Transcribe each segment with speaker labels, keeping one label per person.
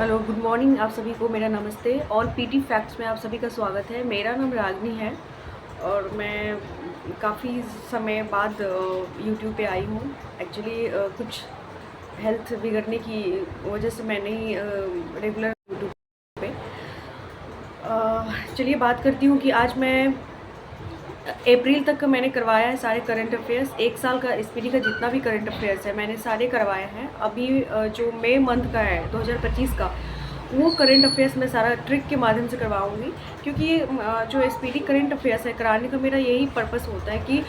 Speaker 1: Hello, good morning आप सभी को। मेरा नमस्ते और पीटी फैक्ट्स में आप सभी का स्वागत है। मेरा नाम रागनी है और मैं काफ़ी समय बाद यूट्यूब पे आई हूँ। एक्चुअली कुछ हेल्थ बिगड़ने की वजह से मैं नहीं रेगुलर यूट्यूब पे। चलिए बात करती हूँ कि आज मैं अप्रैल तक का मैंने करवाया है सारे करंट अफेयर्स। एक साल का एसपीडी का जितना भी करंट अफेयर्स है मैंने सारे करवाए हैं। अभी जो मई मंथ का है 2025 का, वो करंट अफेयर्स मैं सारा ट्रिक के माध्यम से करवाऊँगी, क्योंकि ये जो एसपीडी करंट अफेयर्स है कराने का मेरा यही पर्पस होता है कि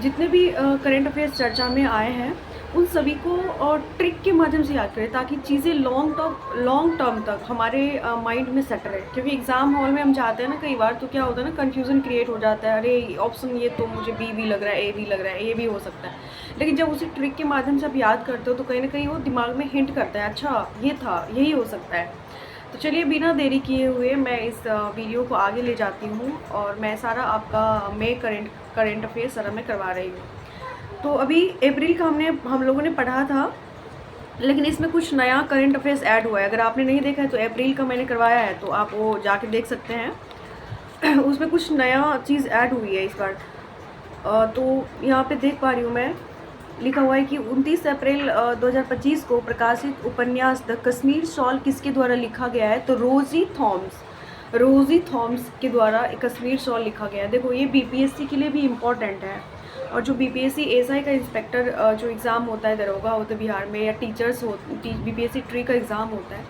Speaker 1: जितने भी करंट अफेयर्स चर्चा में आए हैं उन सभी को और ट्रिक के माध्यम से याद करें, ताकि चीज़ें लॉन्ग टर्म तक हमारे माइंड में सेट रहे। क्योंकि एग्ज़ाम हॉल में हम जाते हैं ना, कई बार तो क्या होता है ना, कन्फ्यूज़न क्रिएट हो जाता है। अरे ऑप्शन ये तो मुझे बी भी लग रहा है, ए भी लग रहा है, ये भी हो सकता है। लेकिन जब उसी ट्रिक के माध्यम से आप याद करते हो तो कहीं ना कहीं वो दिमाग में हिंट करता है, अच्छा ये था, यही हो सकता है। तो चलिए बिना देरी किए हुए मैं इस वीडियो को आगे ले जाती हूँ और मैं सारा आपका मई करंट अफेयर सारा मैं करवा रही हूँ। तो अभी अप्रैल का हम लोगों ने पढ़ा था, लेकिन इसमें कुछ नया करंट अफेयर्स ऐड हुआ है। अगर आपने नहीं देखा है तो अप्रैल का मैंने करवाया है, तो आप वो जाके देख सकते हैं। उसमें कुछ नया चीज़ ऐड हुई है इस बार। तो यहाँ पे देख पा रही हूँ मैं, लिखा हुआ है कि 29 अप्रैल 2025 को प्रकाशित उपन्यास द कश्मीर शॉल किसके द्वारा लिखा गया है? तो रोज़ी थॉम्स के द्वारा कश्मीर शॉल लिखा गया है। देखो ये बीपीएससी के लिए भी इम्पॉर्टेंट है, और जो बीपीएससी एसआई का इंस्पेक्टर जो एग्ज़ाम होता है दरोगा होता है बिहार में, या टीचर्स हो बीपीएससी ट्री का एग्ज़ाम होता है,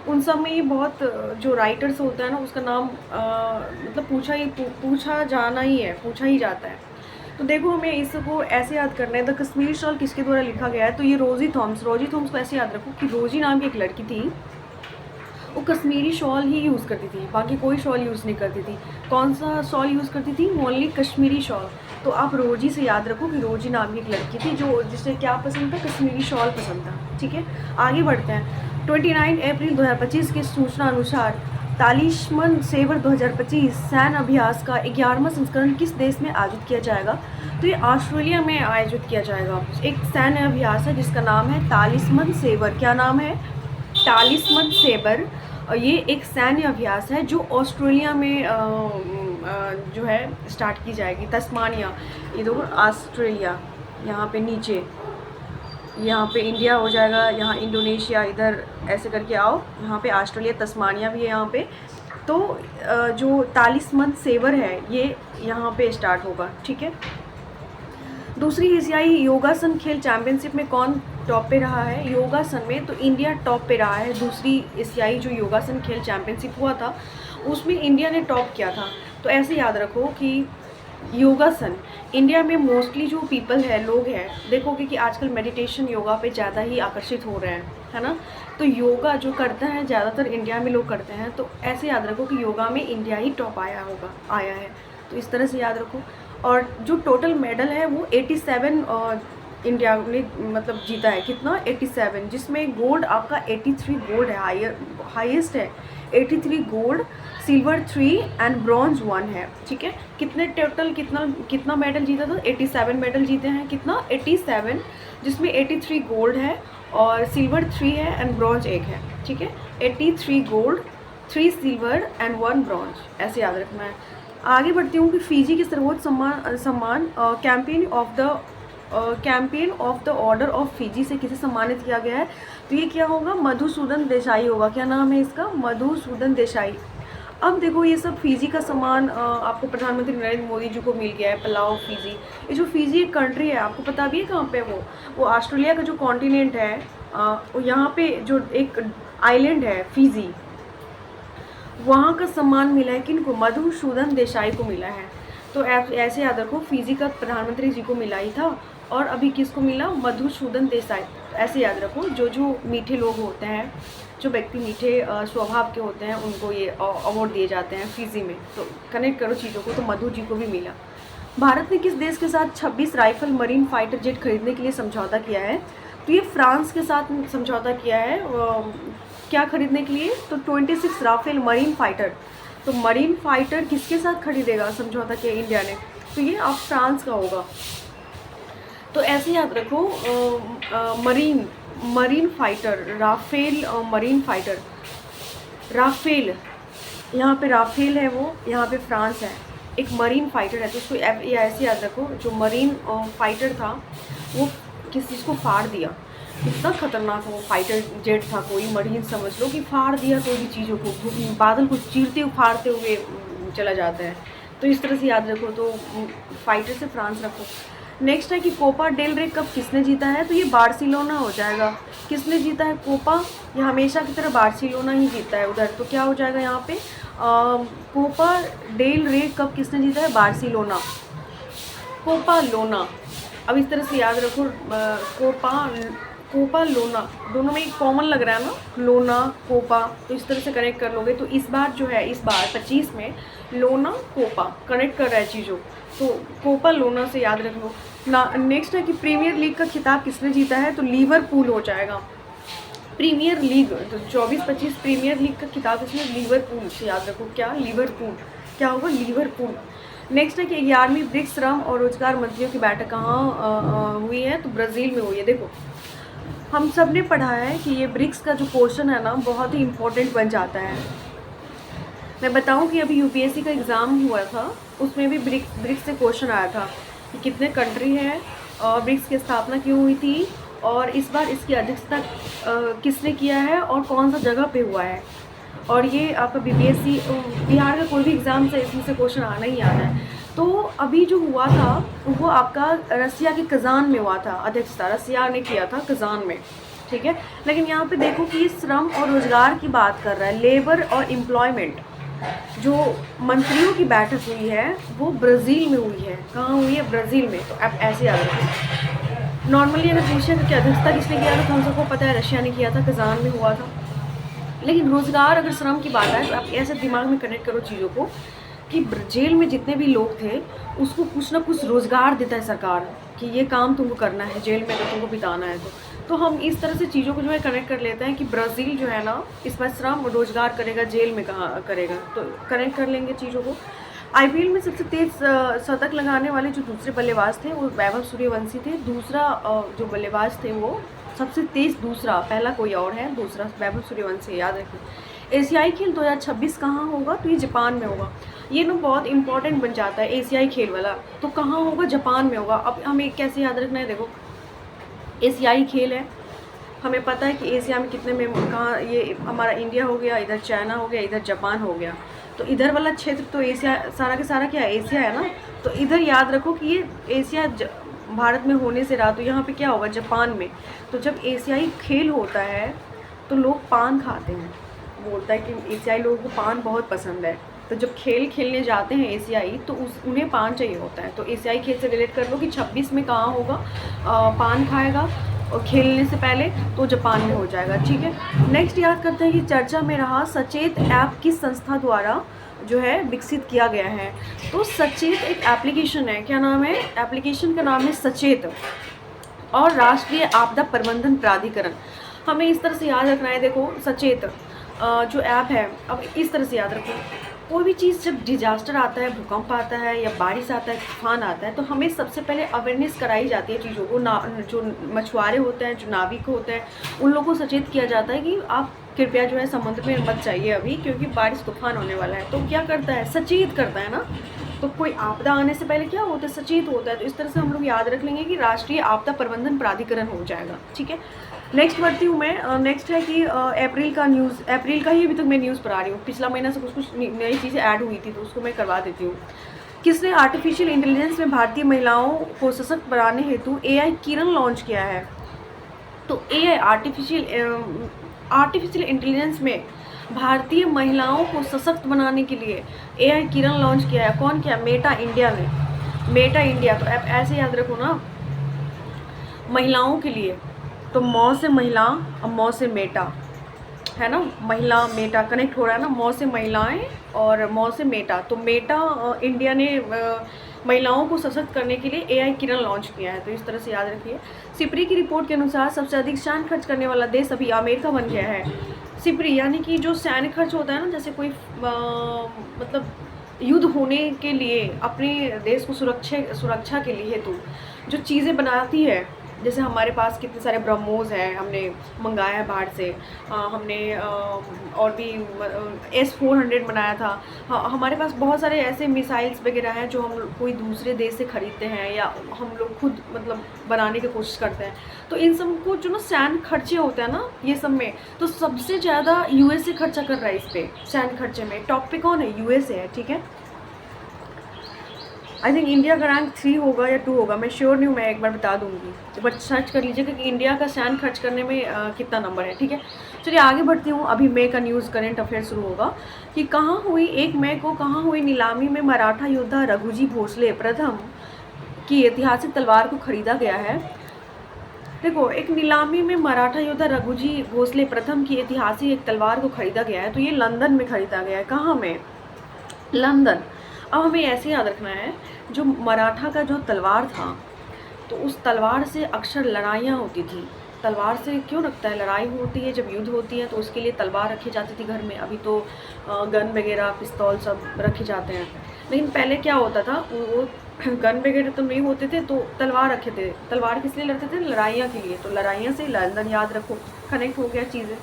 Speaker 1: उन सब में ये बहुत जो राइटर्स होता है ना उसका नाम मतलब पूछा जाना ही है, पूछा ही जाता है। तो देखो हमें इसको ऐसे याद करना है, द कश्मीर शॉल किसके द्वारा लिखा गया है? तो ये रोज़ी थॉम्स को ऐसे याद रखो कि रोज़ी नाम की एक लड़की थी, वो कश्मीरी शॉल ही यूज़ करती थी, बाकी कोई शॉल यूज़ नहीं करती थी। कौन सा शॉल यूज़ करती थी? Only Kashmiri shawl. तो आप रोजी से याद रखो कि रोजी नाम की एक लड़की थी जो जिसे क्या पसंद था? कश्मीरी शॉल पसंद था। ठीक है, आगे बढ़ते हैं। 29 अप्रैल 2025 की सूचना अनुसार तालिस्मन सेवर 2025 सैन्य अभ्यास का 11वां संस्करण किस देश में आयोजित किया जाएगा? तो ये ऑस्ट्रेलिया में आयोजित किया जाएगा। एक सैन्य अभ्यास है जिसका नाम है तालिस्मन सेवर। क्या नाम है? तालिस्मन सेबर। ये एक सैन्य अभ्यास है जो ऑस्ट्रेलिया में जो है स्टार्ट की जाएगी। तस्मानिया, ये देखो ऑस्ट्रेलिया, यहाँ पे नीचे, यहाँ पे इंडिया हो जाएगा, यहाँ इंडोनेशिया, इधर ऐसे करके आओ, यहाँ पे ऑस्ट्रेलिया, तस्मानिया भी है यहाँ पे। तो जो तालिस्मन सेवर है ये यहाँ पे स्टार्ट होगा। ठीक है, दूसरी एशियाई योगासन खेल चैंपियनशिप में कौन टॉप पे रहा है? योगासन में तो इंडिया टॉप पे रहा है। दूसरी एशियाई जो योगासन खेल चैंपियनशिप हुआ था उसमें इंडिया ने टॉप किया था। तो ऐसे याद रखो कि योगासन इंडिया में मोस्टली जो पीपल है, लोग हैं, देखोगे कि आजकल मेडिटेशन योगा पे ज़्यादा ही आकर्षित हो रहे हैं, है ना। तो योगा जो करता है ज़्यादातर इंडिया में लोग करते हैं। तो ऐसे याद रखो कि योगा में इंडिया ही टॉप आया है। तो इस तरह से याद रखो। और जो टोटल मेडल है वो 87 इंडिया ने मतलब जीता है। कितना? 87, जिसमें गोल्ड आपका 83 गोल्ड है, हाईएस्ट है। 83 गोल्ड, सिल्वर 3 एंड ब्रॉन्ज 1 है। ठीक है, कितने टोटल कितना मेडल जीता था? 87 मेडल जीते हैं। कितना? 87, जिसमें 83 गोल्ड है और सिल्वर 3 है एंड ब्रॉन्ज 1 है। ठीक है, 83 गोल्ड, 3 सिल्वर एंड 1 ब्रॉन्ज, ऐसे याद रखना है। आगे बढ़ती हूँ कि फिजी के सर्वोच्च सम्मान companion of the order of Fiji से किसे सम्मानित किया गया है? तो ये क्या होगा? मधुसूदन देसाई होगा। क्या नाम है इसका? मधुसूदन देसाई। अब देखो ये सब फिजी का सम्मान आपको प्रधानमंत्री नरेंद्र मोदी जी को मिल गया है। पलाओ फिजी, ये जो फिजी एक कंट्री है, आपको पता भी है कहाँ पे? वो ऑस्ट्रेलिया का जो कॉन्टिनेंट है, यहाँ पे जो एक आइलैंड है फिजी, वहाँ का सम्मान मिला है किनको? मधुसूदन देसाई को मिला है। तो ऐसे याद रखो, फिजी का प्रधानमंत्री जी को मिला ही था और अभी किसको मिला? मधुसूदन देसाई। ऐसे याद रखो, जो मीठे लोग होते हैं, जो व्यक्ति मीठे स्वभाव के होते हैं, उनको ये अवार्ड दिए जाते हैं फिजी में। तो कनेक्ट करो चीज़ों को, तो मधु जी को भी मिला। भारत ने किस देश के साथ 26 राइफल मरीन फाइटर जेट खरीदने के लिए समझौता किया है? तो ये फ्रांस के साथ समझौता किया है। क्या खरीदने के लिए? तो 26 राफेल मरीन फाइटर। तो मरीन फाइटर किसके साथ खरीदेगा समझौता किया इंडिया ने? तो ये आप फ्रांस का होगा। तो ऐसे याद रखो, marine fighter, Rafale marine fighter. Rafale, यहाँ पे राफेल है वो, यहाँ पे फ्रांस है। एक मरीन फाइटर है, तो उसको ये ऐसे याद रखो, जो मरीन फाइटर था वो किस चीज़ को फाड़ दिया। कितना खतरनाक वो फाइटर जेट था, कोई मरीन समझ लो, कि फाड़ दिया कोई भी चीज़ों को, बादल को चीरते हुए फाड़ते हुए चला जाता है। तो इस तरह से याद रखो, तो फाइटर से फ्रांस रखो। नेक्स्ट है कि कोपा डेल रे कप किसने जीता है, तो ये बार्सिलोना हो जाएगा। किसने जीता है कोपा, ये हमेशा की तरह बार्सिलोना ही जीता है उधर, तो क्या हो जाएगा यहाँ पे कोपा डेल रे कप किसने जीता है, बार्सिलोना, कोपा लोना। अब इस तरह से याद रखो कोपा लोना, दोनों में एक कॉमन लग रहा है ना, लोना कोपा, तो इस तरह से कनेक्ट कर लोगे। तो इस बार जो है, इस बार 25 में लोना कोपा कनेक्ट कर रहा है चीज़ों, तो कोपा लोना से याद रख लो ना। नेक्स्ट है कि प्रीमियर लीग का खिताब किसने जीता है, तो लिवरपूल हो जाएगा। प्रीमियर लीग तो 24-25 प्रीमियर लीग का खिताब इसमें लिवरपूल से याद रखो, क्या लिवरपूल, क्या होगा लिवरपूल। नेक्स्ट है कि 11वीं ब्रिक्स श्रम और रोजगार मंत्रियों की बैठक कहाँ हुई है, तो ब्राज़ील में हुई है। देखो हम सब ने पढ़ा है कि ये ब्रिक्स का जो क्वेश्चन है ना बहुत ही इम्पोर्टेंट बन जाता है। मैं बताऊं कि अभी यूपीएससी का एग्ज़ाम हुआ था, उसमें भी ब्रिक्स से क्वेश्चन आया था कि कितने कंट्री हैं और ब्रिक्स की स्थापना क्यों हुई थी, और इस बार इसकी अध्यक्षता किसने किया है और कौन सा जगह पे हुआ है। और ये आपका बीपीएससी बिहार का कोई भी एग्ज़ाम से इसमें से क्वेश्चन आना ही आना है। तो अभी जो हुआ था वो आपका रसिया के कज़ान में हुआ था, अध्यक्षता रसिया ने किया था कज़ान में, ठीक है। लेकिन यहाँ पे देखो कि श्रम और रोज़गार की बात कर रहा है, लेबर और एम्प्लॉयमेंट। जो मंत्रियों की बैठक हुई है वो ब्राज़ील में हुई है। कहाँ हुई है, ब्राज़ील में। तो आप ऐसे याद रखें। नॉर्मली अगर पूछे कि अध्यक्षता किसने किया था, तो हम सबको पता है रशिया ने किया था, कज़ान में हुआ था। लेकिन रोज़गार अगर श्रम की बात है तो आप ऐसे दिमाग में कनेक्ट करो चीज़ों को कि जेल में जितने भी लोग थे उसको कुछ ना कुछ रोज़गार देता है सरकार, कि ये काम तुमको करना है जेल में अगर तुमको बिताना है तो हम इस तरह से चीज़ों को जो है कनेक्ट कर लेते हैं कि ब्राज़ील जो है ना इसमें श्रम रोज़गार करेगा, जेल में कहाँ करेगा, तो कनेक्ट कर लेंगे चीज़ों को। आईपीएल में सबसे तेज़ शतक लगाने वाले जो दूसरे बल्लेबाज थे वो वैभव सूर्यवंशी थे। दूसरा जो बल्लेबाज थे वो सबसे तेज़, दूसरा, पहला कोई और है, दूसरा वैभव सूर्यवंशी, याद रखिए। एशियाई खेल 2026 कहाँ होगा, तो ये जापान में होगा। ये ना बहुत इंपॉर्टेंट बन जाता है एशियाई खेल वाला, तो कहाँ होगा, जापान में होगा। अब हमें कैसे याद रखना है, देखो एशियाई खेल है, हमें पता है कि एशिया में कितने में कहाँ, ये हमारा इंडिया हो गया, इधर चाइना हो गया, इधर जापान हो गया, तो इधर वाला क्षेत्र तो एशिया सारा के सारा क्या है, एशिया है ना। तो इधर याद रखो कि ये एशिया भारत में होने से रहा, तो यहाँ पे क्या होगा, जापान में। तो जब एशियाई खेल होता है तो लोग पान खाते हैं, बोलता है कि एशियाई लोगों को पान बहुत पसंद है, तो जब खेल खेलने जाते हैं एशियाई तो उन्हें पान चाहिए होता है। तो एशियाई खेल से रिलेट कर लो कि 26 में कहाँ होगा, पान खाएगा और खेलने से पहले तो जापान में हो जाएगा, ठीक है। नेक्स्ट याद करते हैं कि चर्चा में रहा सचेत ऐप किस संस्था द्वारा जो है विकसित किया गया है। तो सचेत एक एप्लीकेशन है, क्या नाम है, एप्लीकेशन का नाम है सचेत, और राष्ट्रीय आपदा प्रबंधन प्राधिकरण। हमें इस तरह से याद रखना है, देखो सचेत जो ऐप है, अब इस तरह से याद रखो, कोई भी चीज़ जब डिजास्टर आता है, भूकंप आता है या बारिश आता है, तूफान आता है, तो हमें सबसे पहले अवेयरनेस कराई जाती है चीज़ों को। जो मछुआरे होते हैं, जो नाविक होते हैं, उन लोगों को सचेत किया जाता है कि आप कृपया जो है समुद्र में मत जाइए अभी, क्योंकि बारिश तूफान होने वाला है। तो क्या करता है, सचेत करता है ना। तो कोई आपदा आने से पहले क्या होता है, सचेत होता है। तो इस तरह से हम लोग याद रख लेंगे कि राष्ट्रीय आपदा प्रबंधन प्राधिकरण हो जाएगा, ठीक है। नेक्स्ट बढ़ती हूँ मैं। नेक्स्ट है कि अप्रैल का न्यूज़, अप्रैल का ही अभी तक मैं न्यूज़ पढ़ा रही हूँ, पिछला महीना से कुछ नई चीज़ें ऐड हुई थी तो उसको मैं करवा देती हूँ। किसने आर्टिफिशियल इंटेलिजेंस में भारतीय महिलाओं को सशक्त बनाने हेतु AI किरण लॉन्च किया है। तो AI आर्टिफिशियल इंटेलिजेंस में भारतीय महिलाओं को सशक्त बनाने के लिए AI किरण लॉन्च किया है। कौन किया, मेटा इंडिया में, मेटा इंडिया। तो आप ऐसे याद रखो ना, महिलाओं के लिए, तो मौ से महिला और मौ से मेटा है ना, महिला मेटा कनेक्ट हो रहा है ना, मौ से महिलाएं और मौ से मेटा। तो मेटा इंडिया ने महिलाओं को सशक्त करने के लिए AI किरण लॉन्च किया है, तो इस तरह से याद रखिए। सिप्री की रिपोर्ट के अनुसार सबसे अधिक सैन्य खर्च करने वाला देश अभी अमेरिका बन गया है। सिप्री यानी कि जो सैन्य खर्च होता है ना, जैसे कोई मतलब युद्ध होने के लिए अपने देश को सुरक्षा के लिए हेतु जो चीज़ें बनाती है, जैसे हमारे पास कितने सारे ब्रह्मोस हैं, हमने मंगाया है बाहर से। हमने और भी S-400 बनाया था। हमारे पास बहुत सारे ऐसे मिसाइल्स वगैरह हैं जो हम कोई दूसरे देश से ख़रीदते हैं या हम लोग खुद मतलब बनाने की कोशिश करते हैं। तो इन सब को जो ना सैन्य खर्चे होते हैं ना ये सब में, तो सबसे ज़्यादा USA खर्चा कर रहा है इस पर। सैन्य खर्चे में टॉप पे कौन है? USA है, ठीक है। आई थिंक इंडिया का रैंक 3 होगा या 2 होगा, मैं श्योर नहीं हूँ, मैं एक बार बता दूँगी, बट सर्च कर लीजिएगा कि इंडिया का सैन्य खर्च करने में कितना नंबर है, ठीक है। चलिए आगे बढ़ती हूँ। अभी मई का न्यूज़ करंट अफेयर शुरू होगा कि कहाँ हुई 1 मई को कहाँ हुई नीलामी में मराठा योद्धा रघुजी भोसले प्रथम की ऐतिहासिक तलवार को खरीदा गया है। देखो, एक नीलामी में मराठा योद्धा रघुजी भोसले प्रथम की ऐतिहासिक एक तलवार को खरीदा गया है। तो ये लंदन में खरीदा गया है। कहाँ में? लंदन। अब हमें ऐसे याद रखना है, जो मराठा का जो तलवार था, तो उस तलवार से अक्सर लड़ाइयाँ होती थी। तलवार से क्यों रखता है? लड़ाई होती है, जब युद्ध होती है तो उसके लिए तलवार रखी जाती थी घर में। अभी तो गन वगैरह, पिस्तौल सब रखे जाते हैं, लेकिन पहले क्या होता था, वो गन वगैरह तो नहीं होते थे, तो तलवार रखे थे। तलवार किस लिए लड़ते थे? लड़ाइयाँ के लिए। तो लड़ाइयाँ से लंदन याद रखो, कनेक्ट हो गया चीज़ें।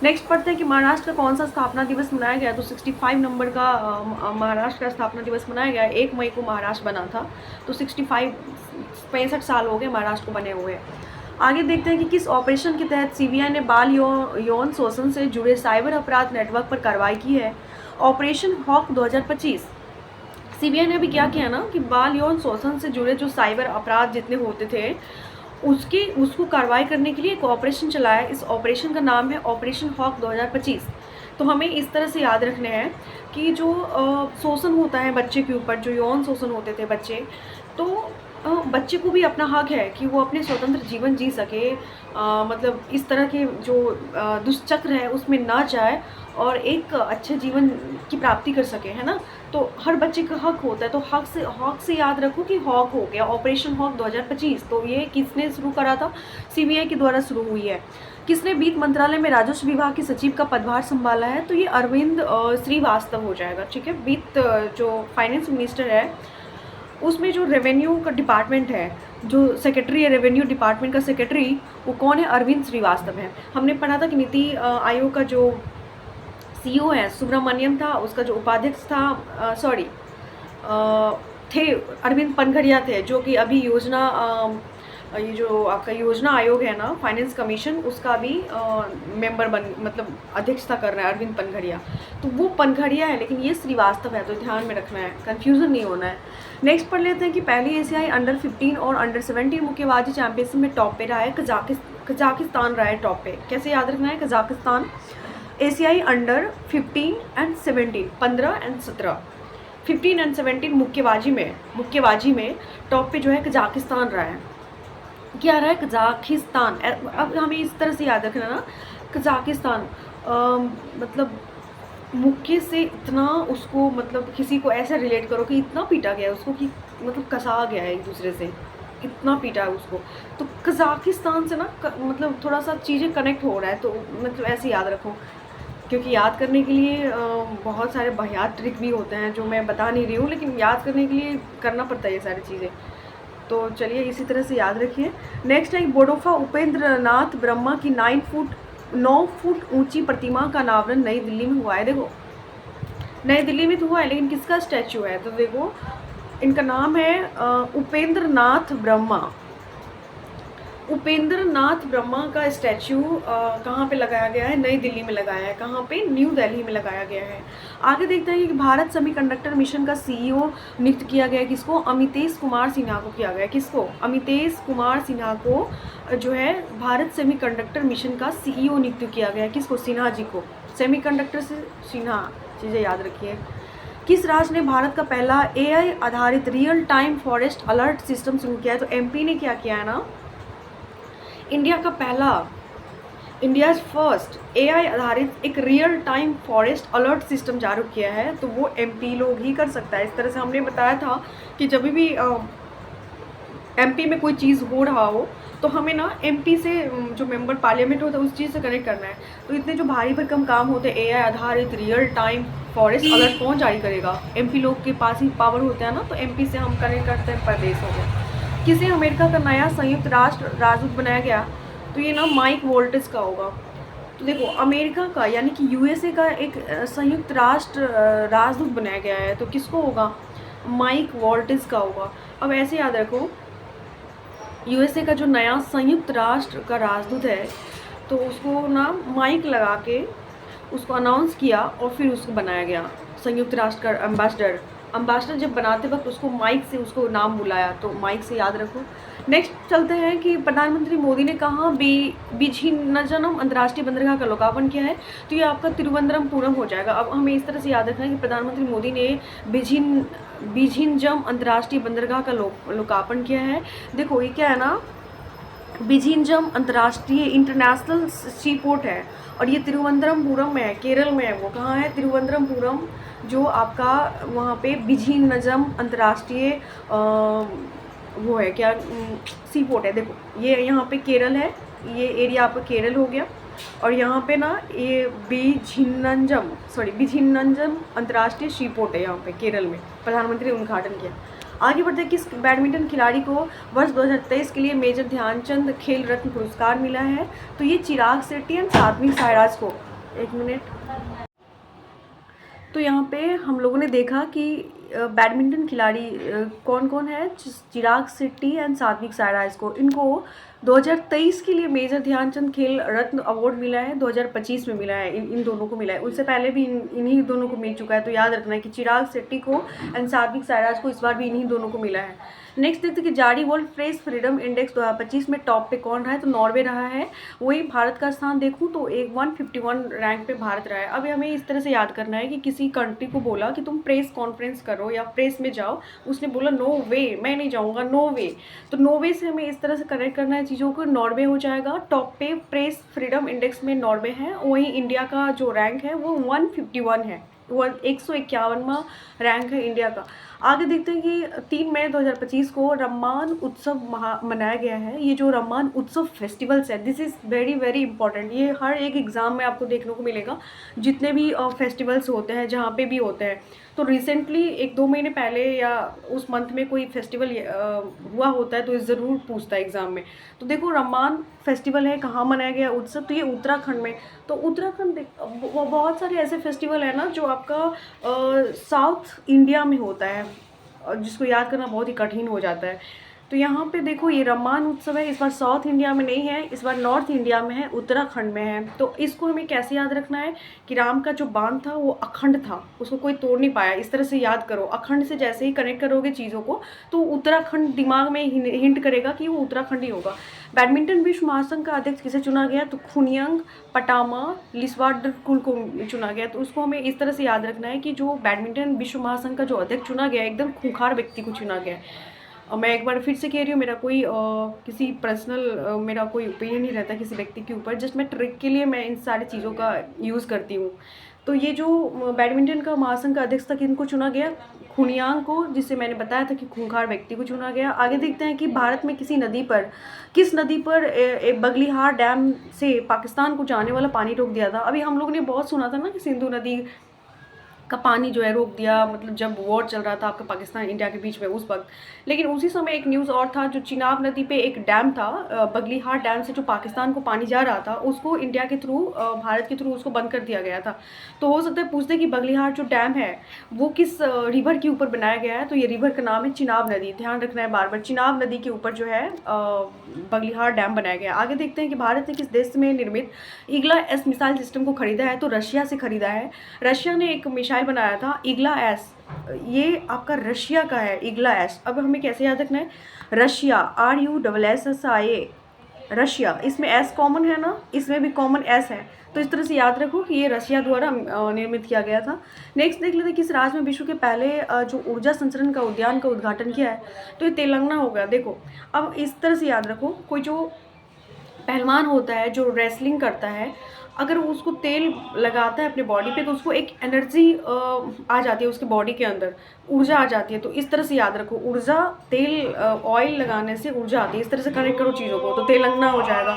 Speaker 1: नेक्स्ट पढ़ते हैं कि महाराष्ट्र का कौन सा स्थापना दिवस मनाया गया। तो 65 नंबर का महाराष्ट्र का स्थापना दिवस मनाया गया। 1 मई को महाराष्ट्र बना था, तो 65 साल हो गए महाराष्ट्र को बने हुए। आगे देखते हैं कि किस ऑपरेशन के तहत CBI ने बाल यौन शोषण से जुड़े साइबर अपराध नेटवर्क पर कार्रवाई की है। Operation hoc 2025। CBI ने अभी क्या किया ना कि बाल यौन शोषण से जुड़े जो साइबर अपराध जितने होते थे उसको कार्रवाई करने के लिए एक ऑपरेशन चलाया। इस ऑपरेशन का नाम है ऑपरेशन हॉक 2025। तो हमें इस तरह से याद रखने हैं कि जो शोषण होता है बच्चे के ऊपर, जो यौन शोषण होते थे बच्चे, तो बच्चे को भी अपना हक है कि वो अपने स्वतंत्र जीवन जी सके, मतलब इस तरह के जो दुष्चक्र है उसमें ना जाए और एक अच्छे जीवन की प्राप्ति कर सके, है ना। तो हर बच्चे का हक होता है। तो हक से याद रखो कि हॉक हो गया, ऑपरेशन हॉक 2025। तो ये किसने शुरू करा था? CBI के द्वारा शुरू हुई है। किसने वित्त मंत्रालय में राजस्व विभाग के सचिव का पदभार संभाला है? तो ये अरविंद श्रीवास्तव हो जाएगा, ठीक है। वित्त जो फाइनेंस मिनिस्टर है, उसमें जो रेवेन्यू का डिपार्टमेंट है, जो सेक्रेटरी है रेवेन्यू डिपार्टमेंट का सेक्रेटरी, वो कौन है? अरविंद श्रीवास्तव है। हमने पढ़ा था कि नीति आयोग का जो CEO है सुब्रमण्यम था, उसका जो उपाध्यक्ष था थे अरविंद पनघड़िया थे, जो कि अभी ये जो आपका योजना आयोग है ना, फाइनेंस कमीशन, उसका भी मेंबर मतलब अध्यक्षता कर रहा है अरविंद पनघड़िया। तो वो पनघड़िया है, लेकिन ये श्रीवास्तव है, तो ध्यान में रखना है, कंफ्यूजन नहीं होना है। नेक्स्ट पढ़ लेते हैं कि पहली एशियाई अंडर 15 और अंडर 17 मुक्केबाजी चैंपियनशिप में टॉप पे रहा है कजाकिस्तान रहा है टॉप पे। कैसे याद रखना है? कजाकिस्तान। एशियाई अंडर 15 एंड 17, 15 एंड 17, 15 एंड 17 मुक्केबाजी में टॉप पे जो है कजाकिस्तान रहा है। क्या रहा है? कजाकिस्तान। अब हमें इस तरह से याद रखना ना, कजाकिस्तान मतलब मुक्के से इतना उसको, मतलब किसी को ऐसा रिलेट करो कि इतना पीटा गया है उसको कि मतलब कसा गया है एक दूसरे से, इतना पीटा है उसको। तो कजाकिस्तान से ना मतलब थोड़ा सा चीज़ें कनेक्ट हो रहा है, तो मतलब ऐसे याद रखो, क्योंकि याद करने के लिए बहुत सारे बहियात ट्रिक भी होते हैं जो मैं बता नहीं रही हूँ, लेकिन याद करने के लिए करना पड़ता है ये सारी चीज़ें। तो चलिए इसी तरह से याद रखिए। नेक्स्ट है बोडोफा उपेंद्र नाथ ब्रह्मा की 9 फुट ऊंची प्रतिमा का अनावरण नई दिल्ली में हुआ है। देखो, नई दिल्ली में तो हुआ है, लेकिन किसका स्टैचू है? तो देखो, इनका नाम है उपेंद्र नाथ ब्रह्मा। उपेंद्र नाथ ब्रह्मा का स्टैचू कहाँ पे लगाया गया है? नई दिल्ली में लगाया है। कहाँ पे? न्यू दिल्ली में लगाया गया है। आगे देखते हैं कि भारत सेमीकंडक्टर मिशन का CEO नियुक्त किया गया है। किसको? अमितेश कुमार सिन्हा को किया गया है। किसको? अमितेश कुमार सिन्हा को जो है भारत सेमीकंडक्टर मिशन का CEO नियुक्त किया गया है। किसको? सिन्हा जी को। सेमीकंडक्टर से सिन्हा, चीज़ें याद रखिए। किस राज्य ने भारत का पहला AI आधारित real time forest alert system शुरू किया है? तो MP ने क्या किया है ना, इंडियाज़ फर्स्ट AI आधारित एक real time forest alert system जारी किया है। तो वो MP लोग ही कर सकता है। इस तरह से हमने बताया था कि जब भी MP में कोई चीज़ हो रहा हो तो हमें ना MP से जो मेंबर पार्लियामेंट होता है उस चीज़ से कनेक्ट करना है। तो इतने जो भारी भरकम काम होते हैं AI आधारित रियल टाइम फॉरेस्ट अलर्ट कौन जारी करेगा? MP लोग के पास ही पावर होता है ना, तो MP से हम कनेक्ट करते हैं प्रदेश हो गया। किसे अमेरिका का नया संयुक्त राष्ट्र राजदूत बनाया गया? तो ये ना माइक वोल्टिस का होगा। तो देखो अमेरिका का यानी कि यूएसए का एक संयुक्त राष्ट्र राजदूत बनाया गया है, तो किसको होगा? माइक वोल्टिस का होगा। अब ऐसे याद रखो, यूएसए का जो नया संयुक्त राष्ट्र का राजदूत है, तो उसको ना माइक लगा के उसको अनाउंस किया और फिर उसको बनाया गया संयुक्त राष्ट्र का एम्बेसडर। एम्बेसडर जब बनाते वक्त उसको माइक से उसको नाम बुलाया, तो माइक से याद रखो। नेक्स्ट चलते हैं कि प्रधानमंत्री मोदी ने कहाँ बीजिंगनम अंतर्राष्ट्रीय बंदरगाह का लोकार्पण किया है? तो ये आपका तिरुवनंतपुरम हो जाएगा। अब हमें इस तरह से याद रखना है कि प्रधानमंत्री मोदी ने बीजिंगजम अंतर्राष्ट्रीय बंदरगाह का लोकार्पण किया है। देखो ये क्या है ना, बीजिंगजम अंतर्राष्ट्रीय इंटरनेशनल सी पोर्ट है और ये तिरुवनंतपुरम में है, केरल में है। वो कहाँ है? तिरुवनंतपुरम, जो आपका वहाँ पे बीजिंगजम अंतर्राष्ट्रीय वो है क्या, सी पोर्ट है। देखो ये यहाँ पे केरल है, ये एरिया आपका केरल हो गया, और यहाँ पे ना ये बीजिंगनम अंतर्राष्ट्रीय सी पोर्ट है यहाँ पे केरल में। प्रधानमंत्री ने उद्घाटन किया। आगे बढ़ते हैं, किस बैडमिंटन खिलाड़ी को वर्ष 2023 के लिए मेजर ध्यानचंद खेल रत्न पुरस्कार मिला है? तो ये चिराग शेट्टी एंड सात्विक साईराज को। एक मिनट। तो यहाँ पे हम लोगों ने देखा कि बैडमिंटन खिलाड़ी कौन कौन है, चिराग शेट्टी एंड सात्विक साईराज को। इनको 2023 के लिए मेजर ध्यानचंद खेल रत्न अवार्ड मिला है, 2025 में मिला है। इन दोनों को मिला है, उससे पहले भी इन्हीं दोनों को मिल चुका है। तो याद रखना है कि चिराग शेट्टी को एंड सात्विक साईराज को इस बार भी इन्हीं दोनों को मिला है। नेक्स्ट देखते हैं कि जारी वर्ल्ड प्रेस फ्रीडम इंडेक्स 2025 में टॉप पे कौन रहा है? तो नॉर्वे रहा है। वही भारत का स्थान देखूँ तो एक 151 रैंक पे भारत रहा है। अब हमें इस तरह से याद करना है कि किसी कंट्री को बोला कि तुम प्रेस कॉन्फ्रेंस करो या प्रेस में जाओ, उसने बोला नो वे, मैं नहीं जाऊँगा, नो वे। तो नो वे से हमें इस तरह से कनेक्ट करना है चीज़ों को। नॉर्वे हो जाएगा टॉप पे, प्रेस फ्रीडम इंडेक्स में नॉर्वे है। वहीं इंडिया का जो रैंक है वो 151 है, 151वां रैंक है इंडिया का। आगे देखते हैं कि 3 मई 2025 को रम्मान उत्सव मनाया गया है। ये जो रम्मान उत्सव फेस्टिवल्स है, this is very very important. ये हर एक एग्ज़ाम में आपको देखने को मिलेगा, जितने भी फेस्टिवल्स होते हैं जहाँ पे भी होते हैं। तो रिसेंटली 1-2 महीने पहले या उस मंथ में कोई फेस्टिवल हुआ होता है तो ज़रूर पूछता है एग्ज़ाम में। तो देखो रम्मान फेस्टिवल है, कहाँ मनाया गया उत्सव? तो ये उत्तराखंड में। तो उत्तराखंड बहुत सारे ऐसे फेस्टिवल है ना जो आपका साउथ इंडिया में होता है, जिसको याद करना बहुत ही कठिन हो जाता है। तो यहाँ पे देखो ये रम्मान उत्सव है, इस बार साउथ इंडिया में नहीं है, इस बार नॉर्थ इंडिया में है, उत्तराखंड में है। तो इसको हमें कैसे याद रखना है कि राम का जो बांध था वो अखंड था, उसको कोई तोड़ नहीं पाया। इस तरह से याद करो, अखंड से जैसे ही कनेक्ट करोगे चीज़ों को तो उत्तराखंड दिमाग में हिंट करेगा कि वो उत्तराखंड ही होगा। बैडमिंटन विश्व महासंघ का अध्यक्ष किसे चुना गया? तो खुनियांग पटामा लिस्वाडकुल को चुना गया। तो उसको हमें इस तरह से याद रखना है कि जो बैडमिंटन विश्व महासंघ का जो अध्यक्ष चुना गया, एकदम खूंखार व्यक्ति को चुना गया है। और मैं एक बार फिर से कह रही हूँ, मेरा कोई किसी पर्सनल मेरा कोई ओपिनियन नहीं रहता किसी व्यक्ति के ऊपर, जस्ट मैं ट्रिक के लिए मैं इन सारी चीज़ों का यूज़ करती हूँ। तो ये जो बैडमिंटन का महासंघ का अध्यक्ष था, किनको चुना गया? खुनियांग को, जिससे मैंने बताया था कि खूंखार व्यक्ति को चुना गया। आगे देखते हैं कि भारत में किस नदी पर बगलिहार डैम से पाकिस्तान को जाने वाला पानी रोक दिया था। अभी हम लोग ने बहुत सुना था ना कि सिंधु नदी का पानी जो है रोक दिया, मतलब जब वॉर चल रहा था आपका पाकिस्तान इंडिया के बीच में उस वक्त। लेकिन उसी समय एक न्यूज़ और था, जो चिनाब नदी पे एक डैम था, बगलिहार डैम से जो पाकिस्तान को पानी जा रहा था, उसको इंडिया के थ्रू, भारत के थ्रू उसको बंद कर दिया गया था। तो हो सकता है पूछते कि बगलिहार जो डैम है वो किस रिवर के ऊपर बनाया गया है? तो ये रिवर का नाम है चिनाब नदी। ध्यान रखना है बार बार, चिनाब नदी के ऊपर जो है बगलिहार डैम बनाया गया। आगे देखते हैं कि भारत ने किस देश में निर्मित ईगला एस मिसाइल सिस्टम को खरीदा है? तो रशिया से खरीदा है। रशिया ने एक मिसाइल बनाया था ईगला एस, ये आपका रशिया का है ईगला एस। अब हमें कैसे याद रखना है? रशिया, RUSSIA, रशिया, इसमें एस कॉमन है ना, इसमें भी कॉमन एस है। तो इस तरह से याद रखो कि ये रशिया द्वारा निर्मित किया गया था। नेक्स्ट देख लेते हैं किस राज्य में विश्व के पहले जो ऊर्जा संचरण का उद्यान का उद्घाटन किया है? तो ये तेलंगाना हो गया। देखो अब इस तरह से याद रखो, कोई जो पहलवान होता है जो रेसलिंग करता है, अगर वो उसको तेल लगाता है अपने बॉडी पे तो उसको एक एनर्जी आ जाती है उसके बॉडी के अंदर, ऊर्जा आ जाती है। तो इस तरह से याद रखो, ऊर्जा, तेल, ऑयल लगाने से ऊर्जा आती है। इस तरह से कनेक्ट करो चीज़ों को, तो तेलंगाना हो जाएगा।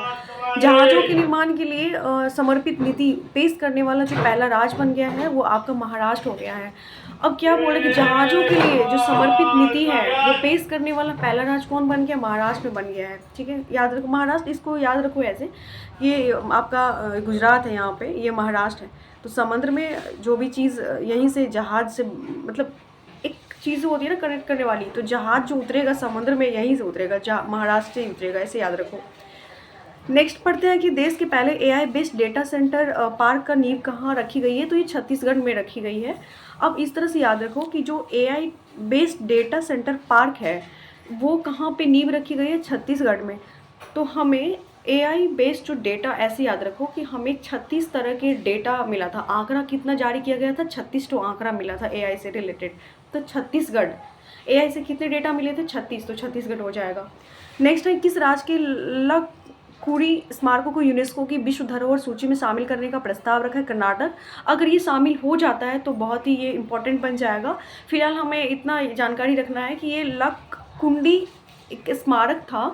Speaker 1: जहाज़ों के निर्माण के लिए समर्पित नीति पेश करने वाला जो पहला राज्य बन गया है वो आपका महाराष्ट्र हो गया है। अब क्या बोला कि जहाज़ों के लिए जो समर्पित नीति है वो पेश करने वाला पहला राज्य कौन बन गया? महाराष्ट्र में बन गया है। ठीक है, याद रखो महाराष्ट्र, इसको याद रखो ऐसे, ये आपका गुजरात है, यहाँ पे ये महाराष्ट्र है। तो समुद्र में जो भी चीज़ यहीं से जहाज़ से, मतलब एक चीज़ होती है ना कनेक्ट करने वाली, तो जहाज़ जो उतरेगा समुद्र में यहीं से उतरेगा, महाराष्ट्र से ही उतरेगा, ऐसे याद रखो। नेक्स्ट पढ़ते हैं कि देश के पहले AI based data centre park का नींव कहाँ रखी गई है? तो ये छत्तीसगढ़ में रखी गई है। अब इस तरह से याद रखो कि जो AI based data centre park है वो कहाँ पे नींव रखी गई है? छत्तीसगढ़ में। तो हमें एआई बेस्ड जो डेटा, ऐसे याद रखो कि हमें 36 तरह के डेटा मिला था। आंकड़ा कितना जारी किया गया था? 36 तो आंकड़ा मिला था एआई से रिलेटेड। तो छत्तीसगढ़, एआई से कितने डेटा मिले थे? 36, तो छत्तीसगढ़ हो जाएगा। नेक्स्ट है किस राज्य के लकुड़ी स्मारकों को यूनेस्को की विश्व धरोहर सूची में शामिल करने का प्रस्ताव रखा है? कर्नाटक। अगर ये शामिल हो जाता है तो बहुत ही ये इम्पोर्टेंट बन जाएगा। फिलहाल हमें इतना जानकारी रखना है कि ये लकुंडी एक स्मारक था,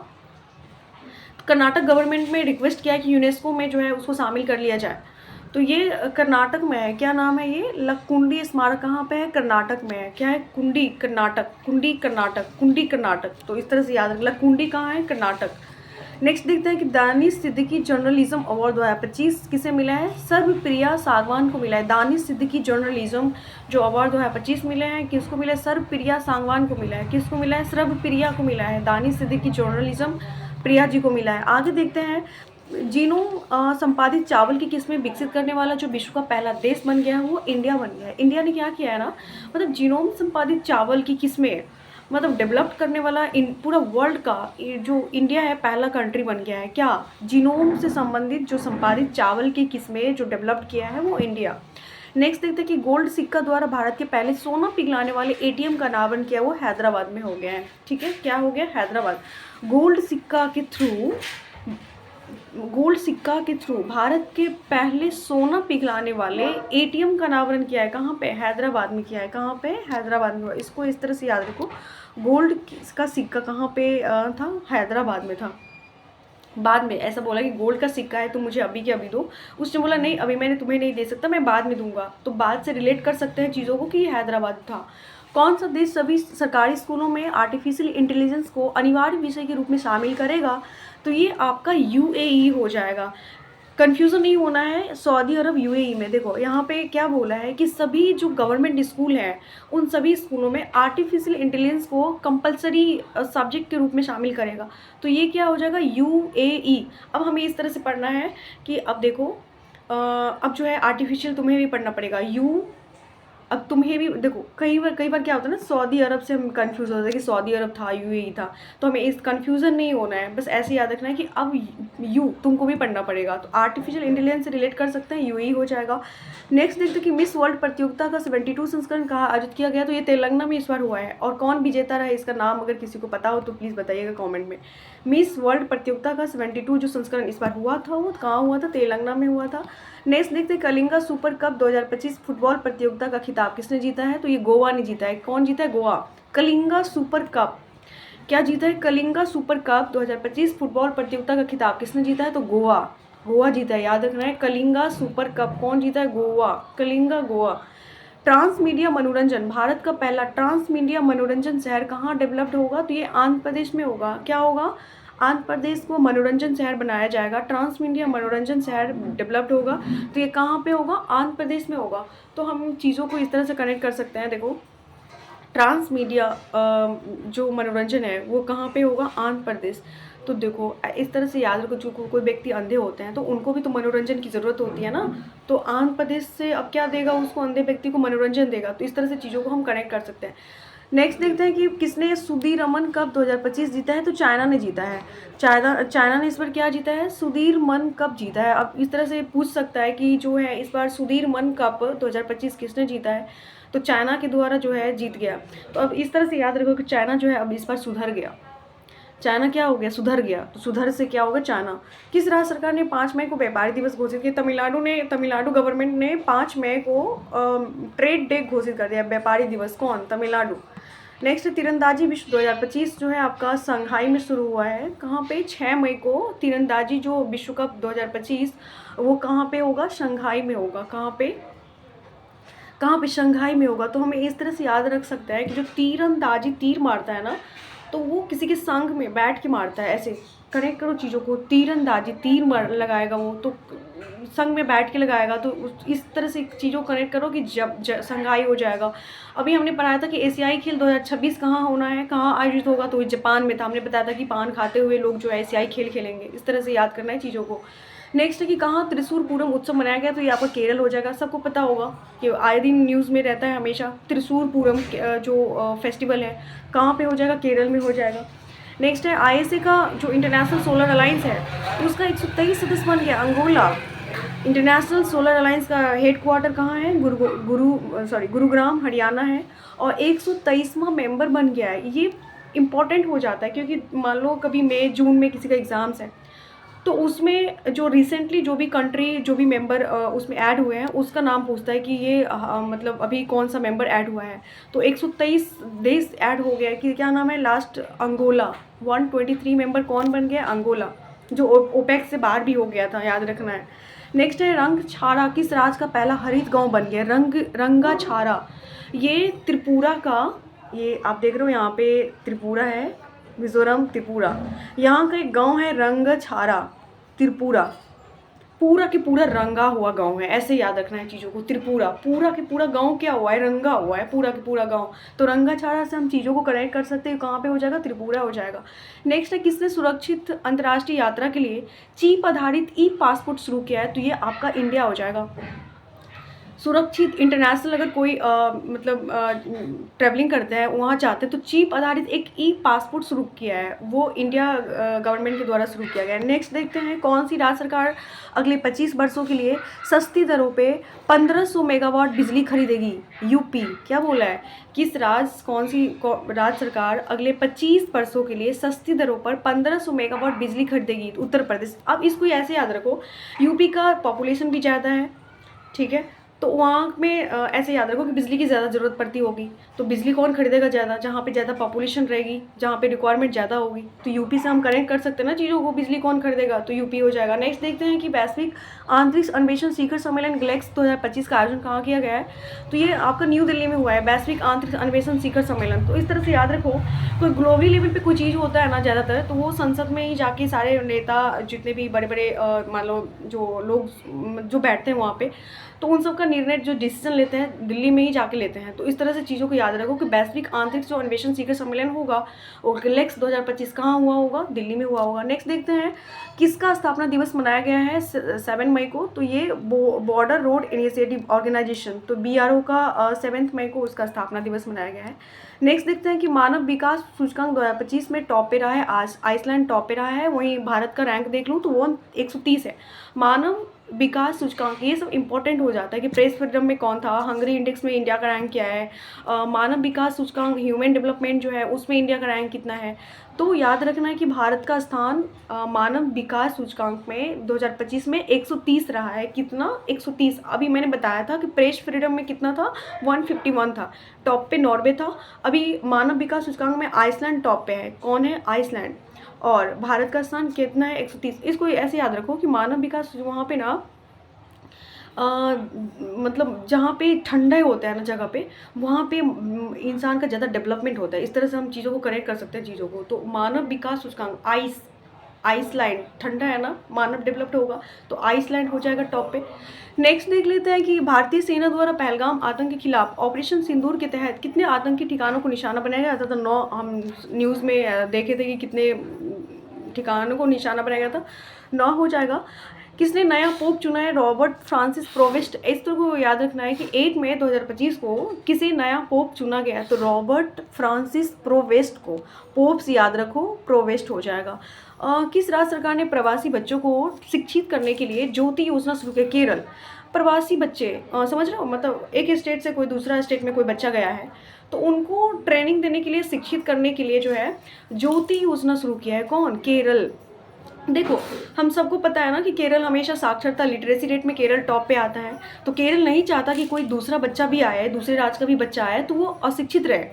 Speaker 1: कर्नाटक गवर्नमेंट में रिक्वेस्ट किया है कि यूनेस्को में जो है उसको शामिल कर लिया जाए। तो ये कर्नाटक में है। क्या नाम है ये? लकुंडी स्मारक कहाँ पे है? कर्नाटक में है। क्या है? कुंडी कर्नाटक, कुंडी कर्नाटक, कुंडी कर्नाटक। तो इस तरह से याद रख, लकुंडी कहाँ है? कर्नाटक। नेक्स्ट देखते हैं कि दानिश सिद्दीकी जर्नलिज्म अवार्ड 2025 किसे मिला है? सर्वप्रिया सांगवान को मिला है। दानिश सिद्दीकी जर्नलिज्म जो अवार्ड 2025 मिले हैं, किसको मिला है? सर्वप्रिया सांगवान को मिला है। किसको मिला है? सर्वप्रिया को मिला है। दानिश सिद्दीकी जर्नलिज्म प्रिया जी को मिला है। आगे देखते हैं, जीनोम संपादित चावल की किस्में विकसित करने वाला जो विश्व का पहला देश बन गया है वो इंडिया बन गया है। इंडिया ने क्या किया है ना, मतलब जीनोम संपादित चावल की किस्में मतलब डेवलप करने वाला पूरा वर्ल्ड का जो इंडिया है पहला कंट्री बन गया है। क्या? जीनोम से संबंधित जो संपादित चावल की किस्में जो डेवलप किया है वो इंडिया। नेक्स्ट देखते हैं कि गोल्ड सिक्का द्वारा भारत के पहले सोना पिघलाने वाले एटीएम का अनावरण किया वो हैदराबाद में हो गया है। ठीक है, क्या हो गया? हैदराबाद। गोल्ड सिक्का के थ्रू भारत के पहले सोना पिघलाने वाले एटीएम का अनावरण किया है। कहाँ पे? हैदराबाद में किया है। कहाँ पे? हैदराबाद में। इसको इस तरह से याद रखो, गोल्ड का सिक्का कहाँ पे था? हैदराबाद में था। बाद में ऐसा बोला कि गोल्ड का सिक्का है तो मुझे अभी के अभी दो। उसने बोला नहीं, अभी मैंने तुम्हें नहीं दे सकता, मैं बाद में दूंगा। तो बाद से रिलेट कर सकते हैं चीज़ों को कि ये हैदराबाद था। कौन सा देश सभी सरकारी स्कूलों में आर्टिफिशियल इंटेलिजेंस को अनिवार्य विषय के रूप में शामिल करेगा? तो ये आपका यूएई हो जाएगा। कन्फ्यूज़न नहीं होना है, सऊदी अरब यूएई में। देखो यहाँ पे क्या बोला है कि सभी जो गवर्नमेंट स्कूल हैं उन सभी स्कूलों में आर्टिफिशियल इंटेलिजेंस को कंपलसरी सब्जेक्ट के रूप में शामिल करेगा। तो ये क्या हो जाएगा? यूएई। अब हमें इस तरह से पढ़ना है कि अब देखो अब जो है आर्टिफिशियल तुम्हें भी पढ़ना पड़ेगा। अब तुम्हें भी देखो, कई बार क्या होता है ना, सऊदी अरब से हम कंफ्यूज होते हैं कि सऊदी अरब था, यूएई था। तो हमें इस कंफ्यूजन नहीं होना है, बस ऐसे याद रखना है कि अब तुमको भी पढ़ना पड़ेगा। तो आर्टिफिशियल इंटेलिजेंस से रिलेट कर सकते हैं, यूएई हो जाएगा। नेक्स्ट देखते हैं कि मिस वर्ल्ड प्रतियोगिता का 72 संस्करण कहाँ आयोजित किया गया? तो ये तेलंगाना में इस बार हुआ है। और कौन विजेता रहा इसका नाम अगर किसी को पता हो तो प्लीज़ बताइएगा कॉमेंट में। मिस वर्ल्ड प्रतियोगिता का 72 जो संस्करण इस बार हुआ था वो कहाँ हुआ था? तेलंगाना में हुआ था। नेक्स्ट देखते हैं कलिंगा सुपर कप 2025 फुटबॉल प्रतियोगिता का खिताब किसने जीता है? तो ये गोवा ने जीता है। कौन जीता है? गोवा। कलिंगा सुपर कप क्या जीता है? कलिंगा सुपर कप 2025 फुटबॉल प्रतियोगिता का खिताब किसने जीता है? तो गोवा जीता है। याद रखना है, कलिंगा सुपर कप कौन जीता है? गोवा। कलिंगा गोवा। ट्रांसमीडिया मनोरंजन, भारत का पहला ट्रांसमीडिया मनोरंजन शहर कहाँ डेवलप्ड होगा? तो ये आंध्र प्रदेश में होगा। क्या होगा? आंध्र प्रदेश को मनोरंजन शहर बनाया जाएगा, ट्रांसमीडिया मनोरंजन शहर डेवलप्ड होगा। तो ये कहाँ पे होगा? आंध्र प्रदेश में होगा। तो हम चीज़ों को इस तरह से कनेक्ट कर सकते हैं। देखो ट्रांसमीडिया जो मनोरंजन है वो कहाँ पे होगा? आंध्र प्रदेश। तो देखो इस तरह से याद रखो, जो कोई व्यक्ति अंधे होते हैं तो उनको भी तो मनोरंजन की ज़रूरत होती है ना। तो आंध्र प्रदेश से अब क्या देगा उसको? अंधे व्यक्ति को मनोरंजन देगा। तो इस तरह से चीज़ों को हम कनेक्ट कर सकते हैं। नेक्स्ट देखते हैं कि किसने सुदीरमन कप 2025 जीता है? तो चाइना ने जीता है। चाइना ने इस बार क्या जीता है? सुदीरमन कप जीता है। अब इस तरह से पूछ सकता है कि जो है इस बार सुदीरमन कप 2025 किसने जीता है? तो चाइना के द्वारा जो है जीत गया। तो अब इस तरह से याद रखो कि चाइना जो है अब इस बार सुधर गया। चाइना क्या हो गया? सुधर गया। तो सुधर से क्या होगा? चाइना। किस राज्य सरकार ने 5 मई को व्यापारी दिवस घोषित किया? तमिलनाडु गवर्नमेंट ने 5 मई को ट्रेड डे घोषित कर दिया, व्यापारी दिवस। कौन? तमिलनाडु। नेक्स्ट तीरंदाजी विश्व 2025 जो है आपका संघाई में शुरू हुआ है। कहाँ पे? 6 मई को तीरंदाजी जो विश्व कप 2025 वो कहाँ पे होगा? शंघाई में होगा। कहाँ पे? शंघाई में होगा। तो हमें इस तरह से याद रख सकते हैं कि जो तीरंदाजी तीर मारता है ना, तो वो किसी के संग में बैठ के मारता है। ऐसे कनेक्ट करो चीज़ों को, तीरंदाजी तीर मार लगाएगा वो तो संग में बैठ के लगाएगा, तो इस तरह से चीज़ों को कनेक्ट करो कि जब संघाई हो जाएगा। अभी हमने पढ़ाया था कि एशियाई खेल 2026 कहाँ होना है, कहाँ आयोजित होगा, तो जापान में था। हमने बताया था कि पान खाते हुए लोग जो एशियाई खेल खेलेंगे। इस तरह से याद करना है चीज़ों को। नेक्स्ट है कि कहाँ त्रिशूर पूरम उत्सव मनाया गया, तो ये आपका केरल हो जाएगा। सबको पता होगा कि आए दिन न्यूज़ में रहता है हमेशा। त्रिशूर पूरम जो फेस्टिवल है कहाँ पे हो जाएगा? केरल में हो जाएगा। नेक्स्ट है ISA का जो इंटरनेशनल सोलर अलायंस है उसका 123 सदस्य बन गया। अंगोला इंटरनेशनल सोलर अलायंस का हेडक्वार्टर कहाँ है? गुरुग्राम हरियाणा है, और 123वां मेंबर बन गया है। ये इंपॉर्टेंट हो जाता है क्योंकि मान लो कभी मई जून में किसी का एग्ज़ाम्स है, तो उसमें जो रिसेंटली जो भी कंट्री जो भी मेंबर उसमें ऐड हुए हैं उसका नाम पूछता है कि ये मतलब अभी कौन सा मेंबर ऐड हुआ है। तो 123 देश ऐड हो गया है कि क्या नाम है लास्ट? अंगोला। 123 मेंबर कौन बन गया? अंगोला, जो ओपेक से बाहर भी हो गया था, याद रखना है। नेक्स्ट है रंग छाड़ा किस राज्य का पहला हरित गांव बन गया? रंगा छाड़ा, ये त्रिपुरा का, ये आप देख रहे हो यहाँ पे त्रिपुरा है, मिजोरम त्रिपुरा, यहाँ का एक गांव है रंगछारा त्रिपुरा। पूरा के पूरा रंगा हुआ गांव है, ऐसे याद रखना है चीज़ों को। त्रिपुरा पूरा के पूरा गांव क्या हुआ है? रंगा हुआ है पूरा के पूरा गांव। तो रंगाछाड़ा से हम चीज़ों को कनेक्ट कर सकते हैं। कहाँ पे हो जाएगा? त्रिपुरा हो जाएगा। नेक्स्ट है किसने सुरक्षित अंतर्राष्ट्रीय यात्रा के लिए चिप आधारित पासपोर्ट शुरू किया है? तो ये आपका इंडिया हो जाएगा। सुरक्षित इंटरनेशनल अगर कोई ट्रैवलिंग करते हैं वहाँ जाते हैं तो चिप आधारित एक पासपोर्ट शुरू किया है, वो इंडिया गवर्नमेंट के द्वारा शुरू किया गया है। नेक्स्ट देखते हैं कौन सी राज्य सरकार अगले 25 वर्षों के लिए सस्ती दरों पे 1500 मेगावाट बिजली खरीदेगी? यूपी। क्या बोला है? कौन सी राज्य सरकार अगले 25 वर्षों के लिए सस्ती दरों पर 1500 मेगावाट बिजली खरीदेगी? उत्तर प्रदेश। अब इसको ऐसे याद रखो, यूपी का पॉपुलेशन भी ज़्यादा है, ठीक है, तो वहाँ में ऐसे याद रखो कि बिजली की ज़्यादा ज़रूरत पड़ती होगी। तो बिजली कौन खरीदेगा ज़्यादा? जहाँ पे ज़्यादा पॉपुलेशन रहेगी, जहाँ पे रिक्वायरमेंट ज़्यादा होगी। तो यूपी से हम कनेक्ट कर सकते हैं ना चीज़ों को, बिजली कौन खरीदेगा? तो यूपी हो जाएगा। नेक्स्ट देखते हैं कि वैश्विक अंतरिक्ष अन्वेषण शिखर सम्मेलन ग्लेक्स 2025 का आयोजन कहाँ किया गया है? तो ये आपका न्यू दिल्ली में हुआ है, वैश्विक अंतरिक्ष अन्वेषण शिखर सम्मेलन। तो इस तरह से याद रखो, कोई ग्लोबली लेवल पर कोई चीज़ होता है ना ज़्यादातर, तो वो संसद में ही जाके सारे नेता जितने भी बड़े बड़े मान लो जो लोग जो बैठते हैं वहाँ पे, तो उन सब का निर्णय जो डिसीजन लेते हैं दिल्ली में ही जाके लेते हैं। तो इस तरह से चीज़ों को याद रखो कि वैश्विक अंतरिक्ष जो अन्वेषण शिखर सम्मेलन होगा वो ग्लेक्स 2025 कहाँ हुआ होगा? दिल्ली में हुआ होगा। नेक्स्ट देखते हैं किसका स्थापना दिवस मनाया गया है 7 मई को? तो ये बॉर्डर रोड इनिशिएटिव ऑर्गेनाइजेशन, तो BRO का 7 मई को उसका स्थापना दिवस मनाया गया है। नेक्स्ट देखते हैं कि मानव विकास सूचकांक 2025 में टॉप पे रहा है, आइसलैंड टॉप पे रहा है। वहीं भारत का रैंक देख लूँ तो वो 130 है। मानव विकास सूचकांक ये सब इंपॉर्टेंट हो जाता है कि प्रेस फ्रीडम में कौन था, हंगरी इंडेक्स में इंडिया का रैंक क्या है, मानव विकास सूचकांक ह्यूमन डेवलपमेंट जो है उसमें इंडिया का रैंक कितना है। तो याद रखना है कि भारत का स्थान मानव विकास सूचकांक में 2025 में 130 रहा है। कितना? 130। अभी मैंने बताया था कि प्रेस फ्रीडम में कितना था? 151 था। टॉप पे नॉर्वे था। अभी मानव विकास सूचकांक में आइसलैंड टॉप पे है। कौन है? आइसलैंड। और भारत का स्थान कितना है? 130। इसको ऐसे याद रखो कि मानव विकास वहाँ पे ना मतलब जहाँ पे ठंडा होता है ना जगह पे, वहाँ पे इंसान का ज़्यादा डेवलपमेंट होता है। इस तरह से हम चीज़ों को कनेक्ट कर सकते हैं चीज़ों को। तो मानव विकास सूचकांक आइसलैंड ठंडा है ना, मानव डेवलप्ड होगा तो आइसलैंड हो जाएगा टॉप पे। नेक्स्ट देख लेते हैं कि भारतीय सेना द्वारा पहलगाम आतंक के खिलाफ ऑपरेशन सिंदूर के तहत कितने आतंकी ठिकानों को निशाना बनाया गया था? तो 9 हम न्यूज़ में देखे थे कि कितने ठिकानों को निशाना बनाया गया था। 9 हो जाएगा। किसने नया पोप चुना है? Robert Francis Prevost. इस तरह को याद रखना है कि 8 मई 2025 को किसे नया पोप चुना गया है? तो रॉबर्ट फ्रांसिस प्रोवेस्ट को। पोप्स याद रखो, प्रोवेस्ट हो जाएगा। किस राज्य सरकार ने प्रवासी बच्चों को शिक्षित करने के लिए ज्योति योजना शुरू की? केरल। प्रवासी बच्चे समझ रहे हो, मतलब एक स्टेट से कोई दूसरा स्टेट में कोई बच्चा गया है तो उनको ट्रेनिंग देने के लिए, शिक्षित करने के लिए जो है ज्योति योजना शुरू किया है। कौन? केरल। देखो हम सबको पता है ना कि केरल हमेशा साक्षरता लिटरेसी रेट में केरल टॉप पे आता है। तो केरल नहीं चाहता कि कोई दूसरा बच्चा भी आए, दूसरे राज्य का भी बच्चा आए तो वो अशिक्षित रहे।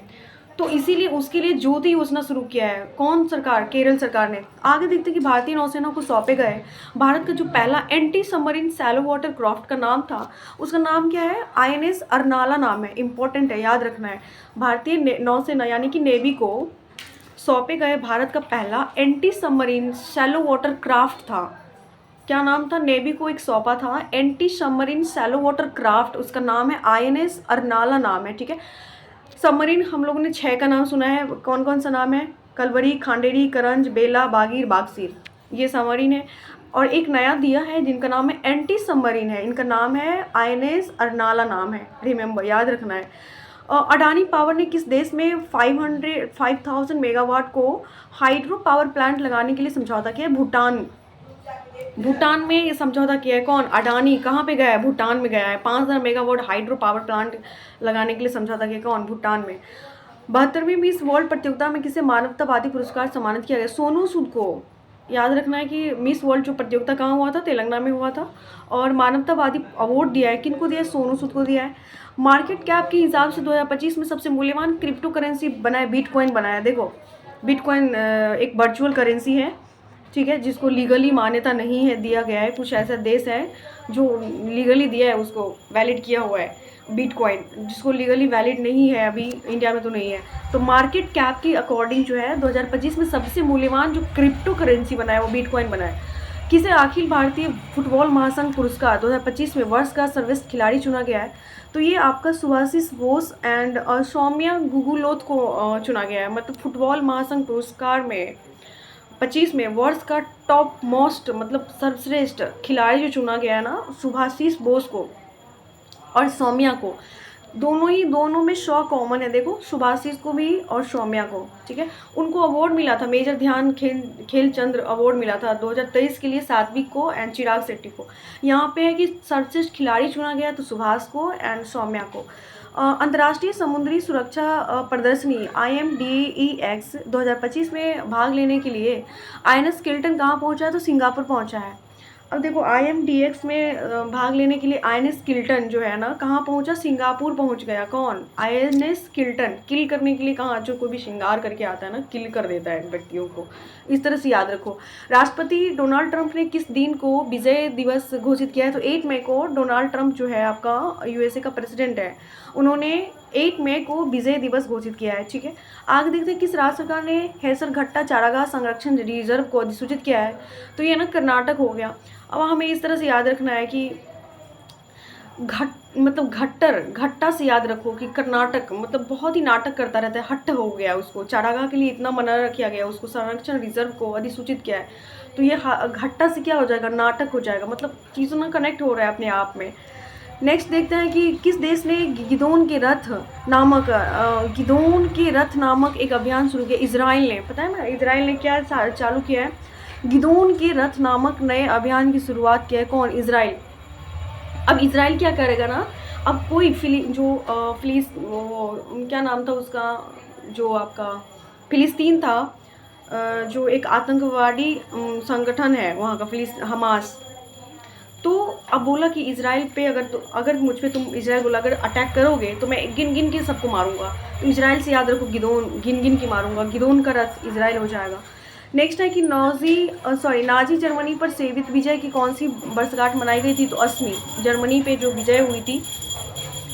Speaker 1: तो इसीलिए उसके लिए ज्योति योजना शुरू किया है। कौन सरकार? केरल सरकार ने। आगे देखते हैं कि भारतीय नौसेना को सौंपे गए भारत का जो पहला anti submarine shallow water craft का नाम था, उसका नाम क्या है? INS अरनाला नाम है। इंपॉर्टेंट है, याद रखना है। भारतीय नौसेना यानी कि नेवी को सौंपे गए भारत का पहला anti submarine shallow water craft था। क्या नाम था? नेवी को एक सौंपा था anti submarine shallow water craft, उसका नाम है INS अरनाला नाम है, ठीक है। सबमरीन हम लोगों ने 6 का नाम सुना है। कौन कौन सा नाम है? कलवरी, खांडेरी, करंज, बेला, बागीर, बागसीर, ये सबमरीन है। और एक नया दिया है जिनका नाम है एंटी सबमरीन है, इनका नाम है INS अरनाला नाम है। रिमेंबर, याद रखना है। अडानी पावर ने किस देश में 5000 मेगावाट को हाइड्रो पावर प्लांट लगाने के लिए समझौता किया? भूटान। भूटान में ये समझौता किया है। कौन? अडानी। कहाँ पे गया है? भूटान में गया है। 5000 मेगावाट हाइड्रो पावर प्लांट लगाने के लिए समझौता किया। कौन? भूटान में। 72वीं मिस वर्ल्ड प्रतियोगिता में किसे मानवतावादी पुरस्कार सम्मानित किया गया? सोनू सूद को। याद रखना है कि मिस वर्ल्ड जो प्रतियोगिता कहाँ हुआ था? तेलंगाना में हुआ था। और मानवतावादी अवार्ड दिया है, किनको दिया है? सोनू सूद को दिया है। मार्केट कैप के हिसाब से 2025 में सबसे मूल्यवान क्रिप्टो करेंसी बनाया, बिटकॉइन बनाया। देखो, बिटकॉइन एक वर्चुअल करेंसी है, ठीक है, जिसको लीगली मान्यता नहीं है दिया गया है। कुछ ऐसा देश है जो लीगली दिया है, उसको वैलिड किया हुआ है बिटकॉइन, जिसको लीगली वैलिड नहीं है अभी इंडिया में तो नहीं है। तो मार्केट कैप के अकॉर्डिंग जो है 2025 में सबसे मूल्यवान जो क्रिप्टो करेंसी बना है वो बिटकॉइन बना है। किसे अखिल भारतीय फुटबॉल महासंघ पुरस्कार 2025 में वर्ष का सर्वश्रेष्ठ खिलाड़ी चुना गया है? तो ये आपका सुभाषिस बोस एंड सौम्या गुगुलोत को चुना गया है। मतलब फुटबॉल महासंघ पुरस्कार में 25 में वर्ष का टॉप मोस्ट मतलब सर्वश्रेष्ठ खिलाड़ी जो चुना गया है ना, सुभाषिस बोस को और सौम्या को। दोनों में 100 कॉमन है। देखो, सुभाषिस को भी और सौम्या को, ठीक है। उनको अवार्ड मिला था, मेजर ध्यान खेल चंद्र अवार्ड मिला था 2023 के लिए सात्विक को एंड चिराग शेट्टी को। यहाँ पे है कि सर्वश्रेष्ठ खिलाड़ी चुना गया तो सुभाष को एंड सौम्या को। अंतर्राष्ट्रीय समुद्री सुरक्षा प्रदर्शनी IMDEX 2025 में भाग लेने के लिए INS किल्टन कहाँ पहुँचा है? तो सिंगापुर पहुँचा है। अब देखो, IMDEX में भाग लेने के लिए INS किल्टन जो है ना, कहाँ पहुँचा? सिंगापुर पहुँच गया। कौन? INS किल्टन। किल करने के लिए कहाँ? जो कोई भी श्रृंगार करके आता है ना, किल कर देता है व्यक्तियों को। इस तरह से याद रखो। राष्ट्रपति डोनाल्ड ट्रंप ने किस दिन को विजय दिवस घोषित किया है? तो 8 मई को डोनाल्ड ट्रंप जो है आपका USA का प्रेसिडेंट है, उन्होंने 8 मई को विजय दिवस घोषित किया है, ठीक है। आगे देखते हैं किस राज्य सरकार ने हेसरघट्टा चारागाह संरक्षण रिजर्व को अधिसूचित किया है? तो ये ना कर्नाटक हो गया। अब हमें इस तरह से याद रखना है कि घट्टा से याद रखो कि कर्नाटक मतलब बहुत ही नाटक करता रहता है, हट्ट हो गया उसको, चारागाह के लिए इतना मना किया गया, उसको संरक्षण रिजर्व को अधिसूचित किया है। तो ये घट्टा से क्या हो जाएगा? नाटक हो जाएगा। मतलब चीज़ों ना कनेक्ट हो रहा है अपने आप में। नेक्स्ट देखते हैं कि किस देश ने गिदोन के रथ नामक एक अभियान शुरू किया? इजराइल ने। पता है ना इजराइल ने क्या चालू किया है? गिदोन के रथ नामक नए अभियान की शुरुआत किया है। कौन? इजराइल। अब इजराइल क्या करेगा ना, अब कोई क्या नाम था उसका, जो आपका फिलिस्तीन था, जो एक आतंकवादी संगठन है वहाँ का हमास। तो अब बोला कि इजराइल पे अगर मुझ पे तुम इजराइल बोला अगर अटैक करोगे तो मैं गिन गिन के सबको मारूंगा। तो इजराइल से याद रखो, गिदोन, गिन गिन के मारूंगा। गिदोन का रथ इजराइल हो जाएगा। नेक्स्ट है कि नाजी जर्मनी पर सोवियत विजय की कौन सी वर्षगांठ मनाई गई थी? तो 80 जर्मनी पे जो विजय हुई थी,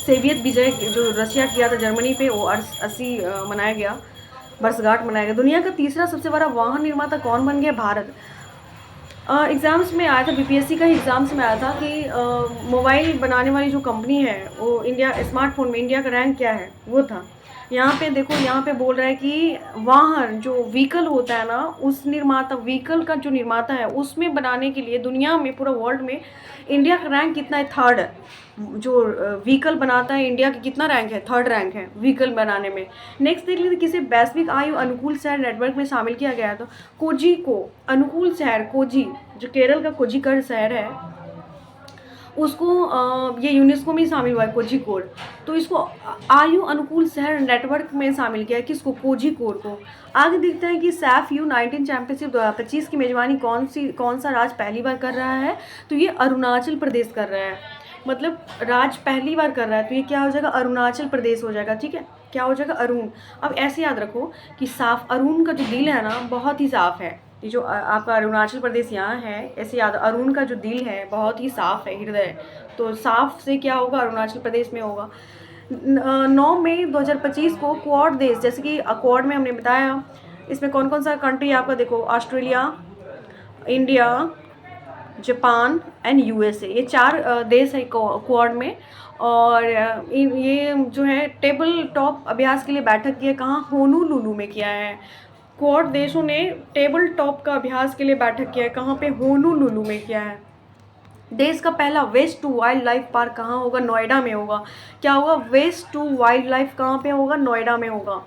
Speaker 1: सोवियत विजय जो रशिया किया था जर्मनी पे, वो 80 मनाया गया, वर्षगांठ मनाया गया। दुनिया का तीसरा सबसे बड़ा वाहन निर्माता कौन बन गया? भारत। एग्ज़ाम्स में आया था, BPSC का ही एग्ज़ाम्स में आया था कि मोबाइल बनाने वाली जो कंपनी है वो इंडिया स्मार्टफोन में इंडिया का रैंक क्या है, वो था। यहाँ पे देखो, यहाँ पे बोल रहा है कि वाहन जो व्हीकल होता है ना, उस व्हीकल का जो निर्माता है उसमें बनाने के लिए दुनिया में पूरा वर्ल्ड में इंडिया का रैंक कितना है? 3rd। जो व्हीकल बनाता है इंडिया का कितना रैंक है? 3rd रैंक है व्हीकल बनाने में। नेक्स्ट देख लीजिए, किसे वैश्विक आयु अनुकूल शहर नेटवर्क में शामिल किया गया है? तो कोजी को अनुकूल शहर, कोजी जो केरल का कोझिकोड शहर है, उसको ये यूनेस्को में शामिल हुआ है, कोझिकोड। तो इसको आयु अनुकूल शहर नेटवर्क में शामिल किया है, किसको? कोझिकोड को। आगे देखते हैं कि सैफ U19 चैंपियनशिप 2025 की मेजबानी कौन सा राज्य पहली बार कर रहा है? तो ये अरुणाचल प्रदेश कर रहा है। मतलब राज्य पहली बार कर रहा है, तो ये क्या हो जाएगा? अरुणाचल प्रदेश हो जाएगा, ठीक है। क्या हो जाएगा, अरुण। अब ऐसे याद रखो कि साफ, अरुण का जो दिल है ना बहुत ही साफ है। ये जो आपका अरुणाचल प्रदेश यहाँ है, ऐसे याद, अरुण का जो दिल है बहुत ही साफ है, हृदय। तो साफ से क्या होगा, अरुणाचल प्रदेश में होगा। 9 मई 2025 को क्वाड देश, जैसे कि क्वाड में हमने बताया, इसमें कौन कौन सा कंट्री आपका देखो, Australia, India, Japan and USA, ये 4 देश है क्वाड में। और ये जो है टेबल टॉप अभ्यास के लिए बैठक की है, कहाँ, होनोलुलु में किया है। क्वाड देशों ने टेबल टॉप का अभ्यास के लिए बैठक किया है, कहाँ पे, होनोलुलु में किया है। देश का पहला waste to wildlife park कहाँ होगा, नोएडा में होगा। क्या होगा, वेस्ट टू वाइल्ड लाइफ कहाँ पे होगा, नोएडा में होगा।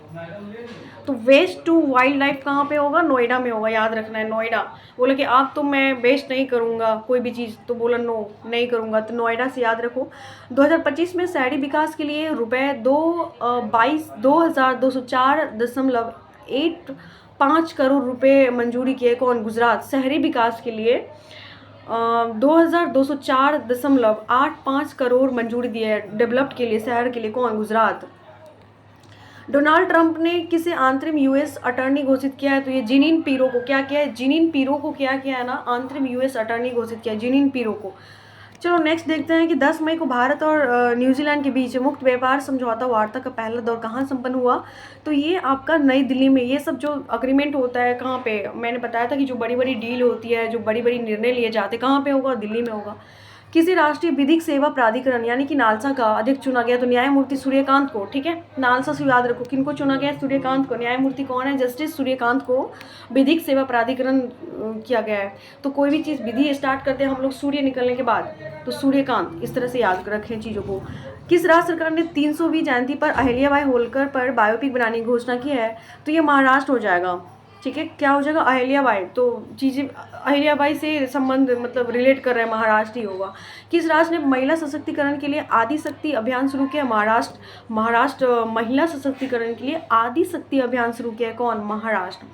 Speaker 1: तो वेस्ट टू वाइल्ड लाइफ कहाँ पे होगा, नोएडा में होगा, याद रखना है, नोएडा। बोला कि आप तो मैं वेस्ट नहीं करूँगा कोई भी चीज़, तो बोला नो नहीं करूँगा, तो नोएडा से याद रखो। 2025 में शहरी विकास के लिए रुपये 2204.85 करोड़ रुपए मंजूरी किए, कौन, गुजरात। शहरी विकास के लिए 2204.85 करोड़ मंजूरी दी है, डेवलप्ड के लिए, शहर के लिए, कौन, गुजरात। डोनाल्ड ट्रंप ने किसे अंतरिम यूएस अटॉर्नी घोषित किया है, तो ये जिनिन पीरो को क्या किया है, जिनिन पीरो को क्या किया है ना, अंतरिम यूएस अटॉर्नी घोषित किया है, जिनिन पीरो को। चलो नेक्स्ट देखते हैं कि 10 मई को भारत और न्यूजीलैंड के बीच मुक्त व्यापार समझौता वार्ता का पहला दौर कहाँ संपन्न हुआ, तो ये आपका नई दिल्ली में। ये सब जो अग्रीमेंट होता है कहाँ पे, मैंने बताया था कि जो बड़ी बड़ी डील होती है, जो बड़ी बड़ी निर्णय लिए जाते हैं, कहाँ पे होगा, दिल्ली में होगा। किसी राष्ट्रीय विधिक सेवा प्राधिकरण यानी कि नालसा का अध्यक्ष चुना गया, तो न्यायमूर्ति सूर्यकांत को। ठीक है, नालसा से याद रखो किनको चुना गया, सूर्यकांत को। न्यायमूर्ति कौन है, जस्टिस सूर्यकांत को विधिक सेवा प्राधिकरण किया गया है। तो कोई भी चीज़ विधि स्टार्ट करते हैं हम लोग सूर्य निकलने के बाद, तो सूर्यकांत, इस तरह से याद रखें चीज़ों को। किस राज्य सरकार ने 300वीं जयंती पर अहिल्याबाई होलकर पर बायोपिक बनाने की घोषणा की है, तो ये महाराष्ट्र हो जाएगा। ठीक है, क्या हो जाएगा, अहिल्याबाई। तो चीज़ें अहिल्याबाई से संबंध मतलब रिलेट कर रहे हैं, महाराष्ट्र ही होगा। किस राज्य ने महिला सशक्तिकरण के लिए आदि शक्ति अभियान शुरू किया, महाराष्ट्र। महाराष्ट्र महिला सशक्तिकरण के लिए आदि शक्ति अभियान शुरू किया है, कौन, महाराष्ट्र।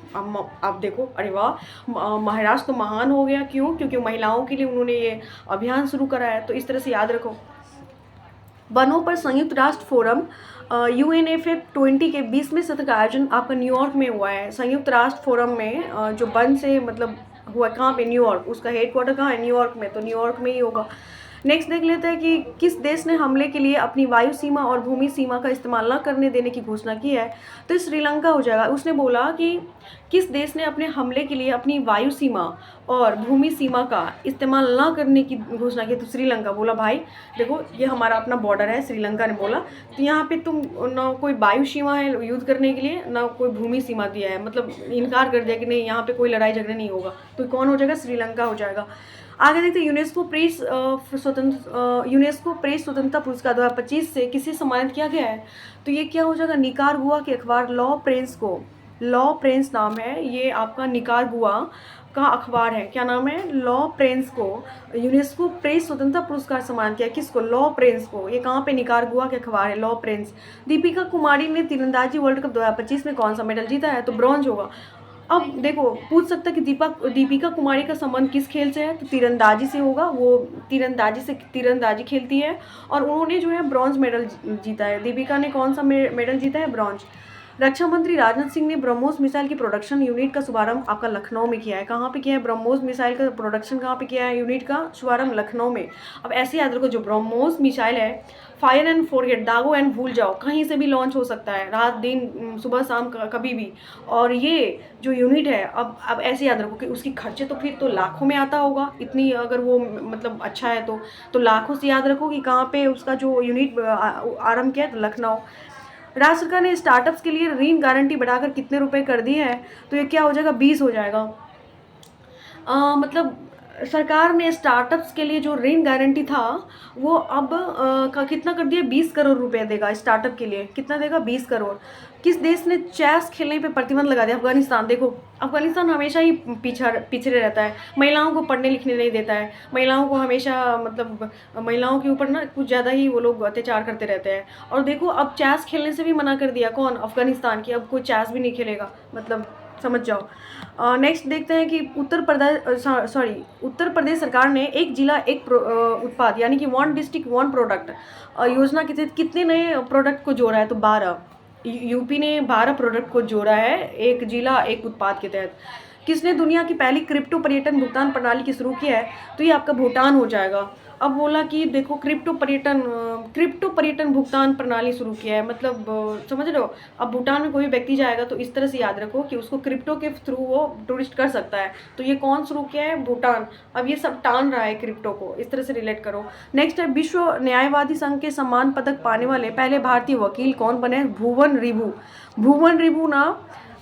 Speaker 1: अब देखो, अरे वाह, महाराष्ट्र तो महान हो गया, क्यों, क्योंकि महिलाओं के लिए उन्होंने ये अभियान शुरू करा है, तो इस तरह से याद रखो। वनों पर संयुक्त राष्ट्र फोरम UNFF20 के 20वें सत्र का आयोजन आपका न्यूयॉर्क में हुआ है। संयुक्त राष्ट्र फोरम में जो वन से मतलब हुआ, कहाँ पे, न्यूयॉर्क। उसका हेडक्वार्टर कहाँ है, न्यूयॉर्क में, तो न्यूयॉर्क में ही होगा। नेक्स्ट देख लेते हैं कि किस देश ने हमले के लिए अपनी वायु सीमा और भूमि सीमा का इस्तेमाल न करने देने की घोषणा की है, तो श्रीलंका हो जाएगा। उसने बोला कि किस देश ने अपने हमले के लिए अपनी वायु सीमा और भूमि सीमा का इस्तेमाल न करने की घोषणा की, तो श्रीलंका। बोला भाई देखो ये हमारा अपना बॉर्डर है, श्रीलंका ने बोला, तो यहाँ पे तुम ना कोई वायु सीमा है युद्ध करने के लिए, ना कोई भूमि सीमा दिया है, मतलब इनकार कर दिया कि नहीं यहाँ पे कोई लड़ाई झगड़ा नहीं होगा, तो कौन हो जाएगा, श्रीलंका हो जाएगा। आगे देखते हैं यूनेस्को प्रेस स्वतंत्रता पुरस्कार 2025 से किसे सम्मानित किया गया है, तो ये क्या हो जाएगा, निकारागुआ के अखबार लॉ प्रेस को। लॉ प्रेस नाम है, ये आपका निकारागुआ का अखबार है, क्या नाम है, लॉ प्रेस को यूनेस्को प्रेस स्वतंत्रता पुरस्कार सम्मान किया, किसको, लॉ प्रेस को। ये कहाँ पे, निकारागुआ के अखबार है, लॉ प्रेस। दीपिका कुमारी ने तीरंदाजी वर्ल्ड कप 2025 में कौन सा मेडल जीता है, तो ब्रॉन्ज होगा। अब देखो पूछ सकता है कि दीपिका कुमारी का संबंध किस खेल से है, तो तीरंदाजी से होगा। वो तीरंदाजी खेलती है और उन्होंने जो है ब्रॉन्ज मेडल जीता है। दीपिका ने कौन सा मेडल जीता है, ब्रॉन्ज। रक्षा मंत्री राजनाथ सिंह ने ब्रह्मोस मिसाइल की प्रोडक्शन यूनिट का शुभारंभ आपका लखनऊ में किया है। कहाँ पे किया है, ब्रह्मोस मिसाइल का प्रोडक्शन कहाँ पे किया है, यूनिट का शुभारंभ लखनऊ में। अब ऐसे याद रखो, जो ब्रह्मोस मिसाइल है, फायर एंड फॉरगेट, दागो एंड भूल जाओ, कहीं से भी लॉन्च हो सकता है, रात दिन सुबह शाम कभी भी। और ये जो यूनिट है, अब ऐसे याद रखो कि उसकी खर्चे तो फिर तो लाखों में आता होगा, इतनी अगर वो मतलब अच्छा है तो लाखों से याद रखो कि कहाँ पे उसका जो यूनिट आरंभ किया है, तो लखनऊ। राज्य सरकार ने स्टार्टअप्स के लिए ऋण गारंटी बढ़ाकर कितने रुपए कर दी है, तो ये क्या हो जाएगा, 20 हो जाएगा। मतलब सरकार ने स्टार्टअप्स के लिए जो ऋण गारंटी था वो अब का कितना कर दिया, 20 करोड़ रुपए देगा स्टार्टअप के लिए। कितना देगा, 20 करोड़। किस देश ने चेस खेलने पे प्रतिबंध लगा दिया, अफगानिस्तान। देखो अफगानिस्तान हमेशा ही पिछड़े रहता है, महिलाओं को पढ़ने लिखने नहीं देता है, महिलाओं को हमेशा मतलब महिलाओं के ऊपर ना कुछ ज़्यादा ही वो लोग अत्याचार करते रहते हैं। और देखो अब चेस खेलने से भी मना कर दिया, कौन, अफगानिस्तान की। अब कोई चेस भी नहीं खेलेगा, मतलब समझ जाओ। नेक्स्ट देखते हैं कि उत्तर प्रदेश सरकार ने एक जिला एक उत्पाद यानी कि 1 डिस्ट्रिक्ट 1 प्रोडक्ट योजना के तहत कितने नए प्रोडक्ट को जोड़ा है, तो 12। यूपी ने 12 प्रोडक्ट को जोड़ा है एक जिला एक उत्पाद के तहत। किसने दुनिया की पहली क्रिप्टो पर्यटन भुगतान प्रणाली की शुरू किया है? तो ये आपका भूटान हो जाएगा। अब बोला कि देखो क्रिप्टो पर्यटन भुगतान प्रणाली शुरू किया है, मतलब समझ रहे हो। अब भूटान में कोई व्यक्ति जाएगा तो इस तरह से याद रखो कि उसको क्रिप्टो के थ्रू वो टूरिस्ट कर सकता है। तो ये कौन शुरू किया है? भूटान। अब ये सब टान रहा है क्रिप्टो को, इस तरह से रिलेट करो। नेक्स्ट है, विश्व न्यायवादी संघ के सम्मान पदक पाने वाले पहले भारतीय वकील कौन बने? भुवन रिभु। भुवन रिभु ना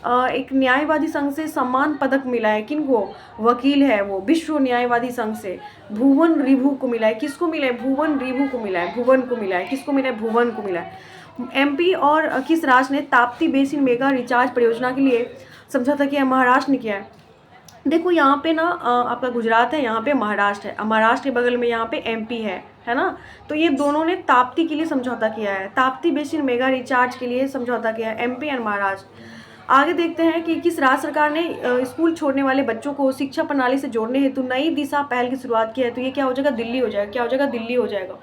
Speaker 1: एक न्यायवादी संघ से सम्मान पदक मिला है। किनको? वकील है वो, विश्व न्यायवादी संघ से भुवन रिभु को मिला है। किसको मिला है? भुवन रिभु को मिला है, भुवन को मिला है। किसको मिला है? भुवन को मिला है। एमपी और किस राज्य ने ताप्ती बेसिन मेगा रिचार्ज परियोजना के लिए समझौता किया? महाराष्ट्र ने किया है। देखो यहाँ पे ना आपका गुजरात है, यहाँ पे महाराष्ट्र है, महाराष्ट्र के बगल में यहाँ पे एमपी है ना। तो ये दोनों ने ताप्ती के लिए समझौता किया है, ताप्ती बेसिन मेगा रिचार्ज के लिए समझौता किया है, एमपी और महाराष्ट्र। आगे देखते हैं कि किस राज्य सरकार ने स्कूल छोड़ने वाले बच्चों को शिक्षा प्रणाली से जोड़ने हेतु नई दिशा पहल की शुरुआत की है? तो ये क्या हो जाएगा? दिल्ली हो जाएगा। क्या हो जाएगा? दिल्ली हो जाएगा।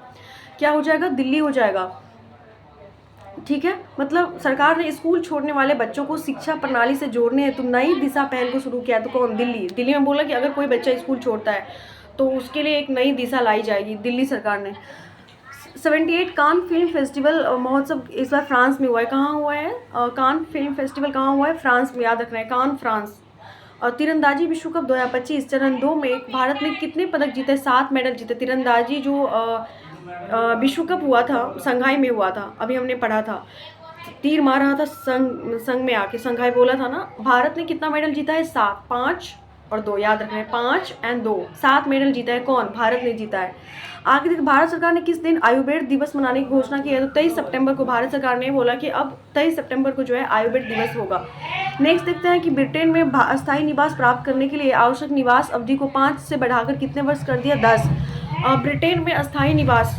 Speaker 1: क्या हो जाएगा? दिल्ली हो जाएगा। ठीक है, मतलब सरकार ने स्कूल छोड़ने वाले बच्चों को शिक्षा प्रणाली से जोड़ने हेतु नई दिशा पहल को शुरू किया। तो कौन? दिल्ली। दिल्ली में बोला कि अगर कोई बच्चा स्कूल छोड़ता है तो उसके लिए एक नई दिशा लाई जाएगी, दिल्ली सरकार ने। 78 कान फिल्म फेस्टिवल महोत्सव इस बार फ्रांस में हुआ है। कहाँ हुआ है? कान फिल्म फेस्टिवल कहाँ हुआ है? फ्रांस में, याद रखना है, कान, फ्रांस। और तीरंदाजी विश्व कप 2025 चरण 2 में भारत ने कितने पदक जीते? 7 मेडल जीते। तीरंदाजी जो विश्व कप हुआ था, संघाई में हुआ था, अभी हमने पढ़ा था, तीर मार रहा था संघ में आके, संघाई बोला था ना। भारत ने कितना मेडल जीता है? 7, 5 और 2, याद रखना है, 5 और 2, 7 मेडल जीता है। कौन? भारत ने जीता है। आगे देखिए, भारत सरकार ने किस दिन आयुर्वेद दिवस मनाने की घोषणा की है? तो 23 सितंबर को भारत सरकार ने बोला कि अब 23 सितंबर को जो है आयुर्वेद दिवस होगा। नेक्स्ट देखते हैं कि ब्रिटेन में अस्थायी निवास प्राप्त करने के लिए आवश्यक निवास अवधि को 5 से बढ़ाकर कितने वर्ष कर दिया? 10। ब्रिटेन में अस्थायी निवास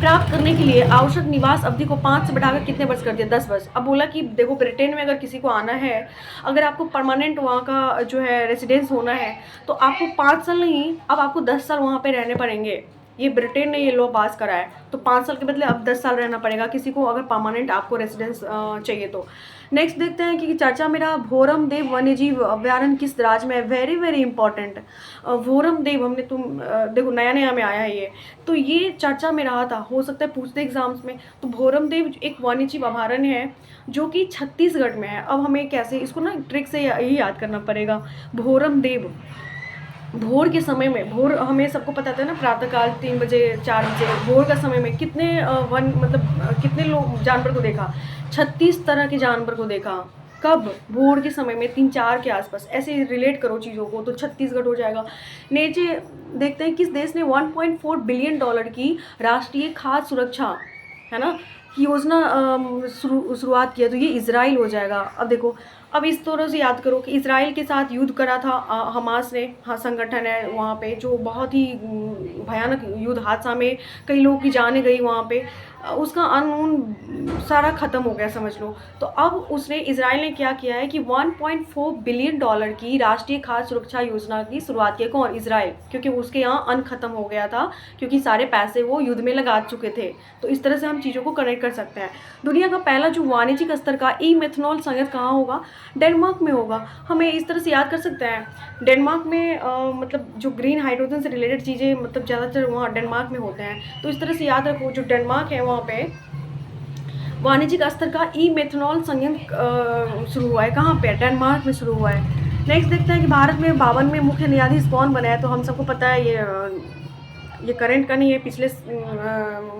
Speaker 1: प्राप्त करने के लिए आवश्यक निवास अवधि को 5 से बढ़ाकर कितने वर्ष कर दिया? 10 वर्ष। अब बोला कि देखो ब्रिटेन में अगर किसी को आना है, अगर आपको परमानेंट वहाँ का जो है रेसिडेंस होना है, तो आपको 5 साल नहीं, अब आपको 10 साल वहाँ पे रहने पड़ेंगे। ये ब्रिटेन ने ये लॉ पास करा है, तो 5 साल के बदले अब 10 साल रहना पड़ेगा किसी को, अगर परमानेंट आपको रेसिडेंस चाहिए तो। नेक्स्ट देखते हैं कि चर्चा में रहा भोरम देव वन्यजीव अभ्यारण्य किस राज्य में है? Very very important. Bhoram Dev, हमने देखो नया नया में आया है ये, तो ये चर्चा में रहा था, हो सकता है पूछते एग्जाम्स में। तो भोरम देव एक वन्यजीव अभ्यारण्य है जो कि छत्तीसगढ़ में है। अब हमें कैसे इसको ना ट्रिक से यही याद करना पड़ेगा। भोरम देव, भोर के समय में, भोर हमें सबको पता था ना, प्रातःकाल 3 बजे 4 बजे, भोर का समय में कितने कितने लोग जानवर को देखा? 36 तरह के जानवर को देखा। कब? भोर के समय में 3-4 के आसपास। ऐसे रिलेट करो चीज़ों को, तो छत्तीसगढ़ हो जाएगा। नीचे देखते हैं किस देश ने $1.4 बिलियन की राष्ट्रीय खाद्य सुरक्षा, है ना, की योजना शुरुआत किया? तो ये इजराइल हो जाएगा। अब देखो, अब इस तरह से याद करो कि इजराइल के साथ युद्ध करा था हमास ने, हाँ संगठन है वहाँ पे, जो बहुत ही भयानक युद्ध हादसा में कई लोगों की जानें गई वहाँ पे, उसका अनून सारा ख़त्म हो गया समझ लो। तो अब उसने, इजराइल ने क्या किया है कि $1.4 बिलियन की राष्ट्रीय खाद्य सुरक्षा योजना की शुरुआत की है। कौन? इजराइल, क्योंकि उसके यहाँ अन्न खत्म हो गया था, क्योंकि सारे पैसे वो युद्ध में लगा चुके थे। तो इस तरह से हम चीज़ों को कनेक्ट कर सकते हैं। दुनिया का पहला जो वाणिज्यिक स्तर का ई मेथनॉल संयंत्र कहाँ होगा? डेनमार्क में होगा। हमें इस तरह से याद कर सकते हैं, डेनमार्क में मतलब जो ग्रीन हाइड्रोजन से रिलेटेड चीज़ें मतलब ज़्यादातर वहाँ डेनमार्क में होते हैं। तो इस तरह से याद रखो, जो डेनमार्क है वहाँ पे वाणिज्यिक स्तर का ई मेथनॉल संयंत्र शुरू हुआ है। कहाँ पे? डेनमार्क में शुरू हुआ है। नेक्स्ट देखते हैं कि भारत में 52वें मुख्य न्यायाधीश कौन बना है? तो हम सबको पता है, ये करंट का नहीं है, पिछले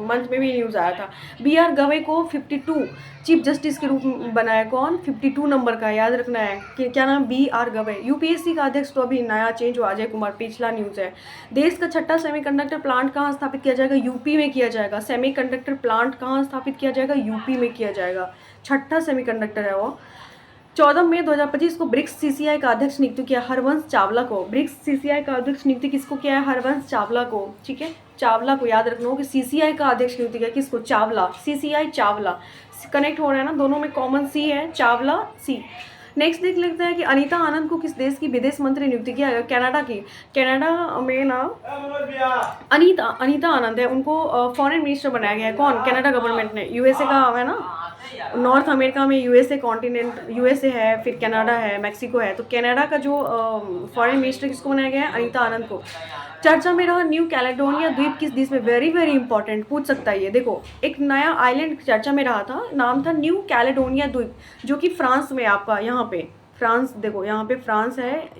Speaker 1: मंथ में भी न्यूज़ आया था। BR गवई को 52 चीफ जस्टिस के रूप में बनाया। कौन? 52 नंबर का, याद रखना है कि क्या नाम? BR गवई। UPSC का अध्यक्ष तो अभी नया चेंज हुआ, अजय कुमार, पिछला न्यूज़ है। देश का छठा सेमीकंडक्टर प्लांट कहाँ स्थापित किया जाएगा? यूपी में किया जाएगा। सेमीकंडक्टर प्लांट कहाँ स्थापित किया जाएगा? यूपी में किया जाएगा। छठा सेमीकंडक्टर है वो। 14 मई 2025 को ब्रिक्स CCI का अध्यक्ष नियुक्त किया हरवंश चावला को। ब्रिक्स CCI का अध्यक्ष नियुक्त किसको किया है? हरवंश चावला को। ठीक है, चावला को याद रखना हो कि CCI का अध्यक्ष नियुक्त किया किसको? चावला। CCI चावला, कनेक्ट हो रहा है ना, दोनों में कॉमन सी है, चावला सी। नेक्स्ट देख लेते हैं कि अनीता आनंद को किस देश की विदेश मंत्री नियुक्त किया गया? कनाडा की। कनाडा में ना अनीता आनंद है, उनको फॉरेन मिनिस्टर बनाया गया है। कौन? कनाडा गवर्नमेंट ने, USA का है ना, नॉर्थ अमेरिका में यूएसए कॉन्टिनेंट, यूएसए है, फिर कनाडा है, मैक्सिको है। तो कनाडा का जो फॉरेन मिनिस्टर किसको बनाया गया है? अनीता आनंद को। चर्चा में रहा न्यू कैलेडोनिया द्वीप किस देश में? वेरी वेरी इंपॉर्टेंट, पूछ सकता है ये। देखो, एक नया आइलैंड चर्चा में रहा था, नाम था न्यू कैलेडोनिया द्वीप, जो कि फ्रांस में, आपका यहाँ पे फ्रांस, देखो यहाँ पे फ्रांस है,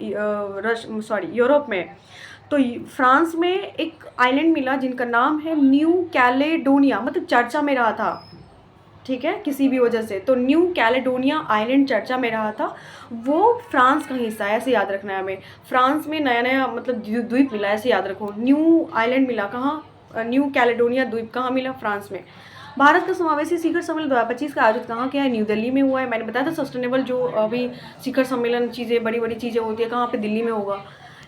Speaker 1: यूरोप में। तो फ्रांस में एक आइलैंड मिला जिनका नाम है न्यू कैलेडोनिया, मतलब चर्चा में रहा था, ठीक है, किसी भी वजह से। तो न्यू कैलेडोनिया आइलैंड चर्चा में रहा था, वो फ्रांस का हिस्सा है, ऐसे याद रखना है हमें। फ्रांस में नया नया मतलब द्वीप मिला, ऐसे याद रखो। न्यू आइलैंड मिला कहाँ? न्यू कैलेडोनिया द्वीप कहाँ मिला? फ्रांस में। भारत का समावेशी शिखर सम्मेलन 2025 का आयोजित कहाँ किया है? न्यू दिल्ली में हुआ है। मैंने बताया था सस्टेनेबल जो अभी शिखर सम्मेलन चीज़ें, बड़ी बड़ी चीज़ें होती है, कहाँ पे? दिल्ली में होगा।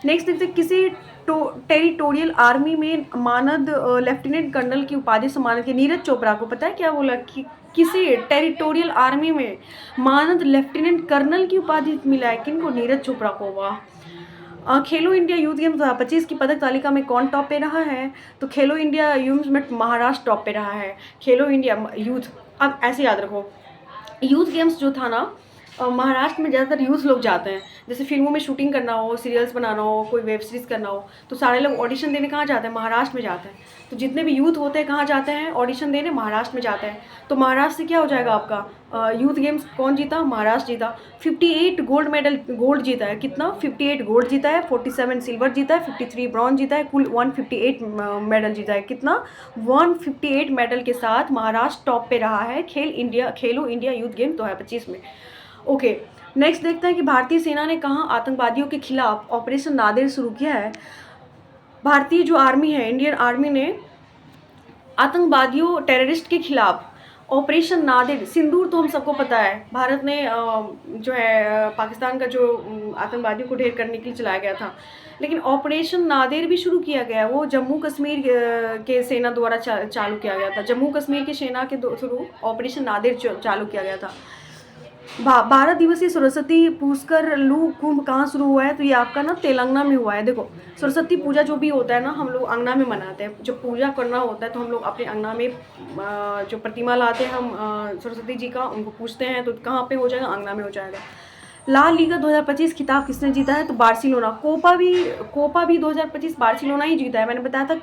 Speaker 1: नेक्स्ट देखते हैं, किसी टेरिटोरियल आर्मी में मानद लेफ्टिनेंट कर्नल की उपाधि सम्मानित की नीरज चोपड़ा को। पता है क्या बोला? कि किसी टेरिटोरियल आर्मी में मानद लेफ्टिनेंट कर्नल की उपाधि मिला है, किनको? नीरज चोपड़ा को। वाह। खेलो इंडिया यूथ गेम्स 2025 की पदक तालिका में कौन टॉप पे रहा है? तो खेलो इंडिया यूथ में महाराष्ट्र टॉप पे रहा है। खेलो इंडिया यूथ, अब ऐसे याद रखो, यूथ गेम्स जो था ना, महाराष्ट्र में ज़्यादातर यूथ लोग जाते हैं। जैसे फिल्मों में शूटिंग करना हो, सीरियल्स बनाना हो, कोई वेब सीरीज़ करना हो, तो सारे लोग ऑडिशन देने कहाँ जाते हैं? महाराष्ट्र में जाते हैं। तो जितने भी यूथ होते हैं कहाँ जाते हैं ऑडिशन देने? महाराष्ट्र में जाते हैं। तो महाराष्ट्र से क्या हो जाएगा आपका? यूथ गेम्स कौन जीता? महाराष्ट्र जीता। 58 गोल्ड जीता है। कितना? 58 गोल्ड जीता है, 47 सिल्वर जीता है, 53 ब्रॉन्ज जीता है, कुल 158 मेडल जीता है। कितना? 158 मेडल के साथ महाराष्ट्र टॉप पे रहा है खेलो इंडिया यूथ गेम 2025 में। ओके, नेक्स्ट देखते हैं कि भारतीय सेना ने कहाँ आतंकवादियों के खिलाफ ऑपरेशन नादिर शुरू किया है। भारतीय जो आर्मी है, इंडियन आर्मी ने आतंकवादियों, टेररिस्ट के खिलाफ ऑपरेशन नादिर, सिंदूर तो हम सबको पता है, भारत ने जो है पाकिस्तान का जो आतंकवादियों को ढेर करने के लिए चलाया गया था, लेकिन ऑपरेशन नादिर भी शुरू किया गया है। वो जम्मू कश्मीर के सेना द्वारा चालू किया गया था। जम्मू कश्मीर की सेना के थ्रू ऑपरेशन नादिर चालू किया गया था। भारत दिवसीय सरस्वती पुष्कर लू कुंभ कहाँ शुरू हुआ है? तो ये आपका ना तेलंगाना में हुआ है। देखो, सरस्वती पूजा जो भी होता है ना, हम लोग अंगना में मनाते हैं। जब पूजा करना होता है तो हम लोग अपने अंगना में जो प्रतिमा लाते हैं हम सरस्वती जी का, उनको पूछते हैं। तो कहाँ पे हो जाएगा? अंगना में हो जाएगा। ला लीगा 2025 खिताब किसने जीता है? तो बार्सिलोना। कोपा भी 2025 बार्सिलोना ही जीता है। मैंने बताया था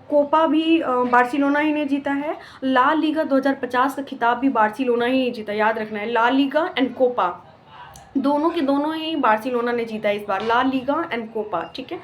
Speaker 1: कोपा भी बार्सिलोना ही ने जीता है। ला लीगा 2050 का खिताब भी बार्सिलोना ही जीता, याद रखना है। ला लीगा एंड कोपा दोनों के दोनों ही बार्सिलोना ने जीता है इस बार। ला लीगा एंड कोपा, ठीक है।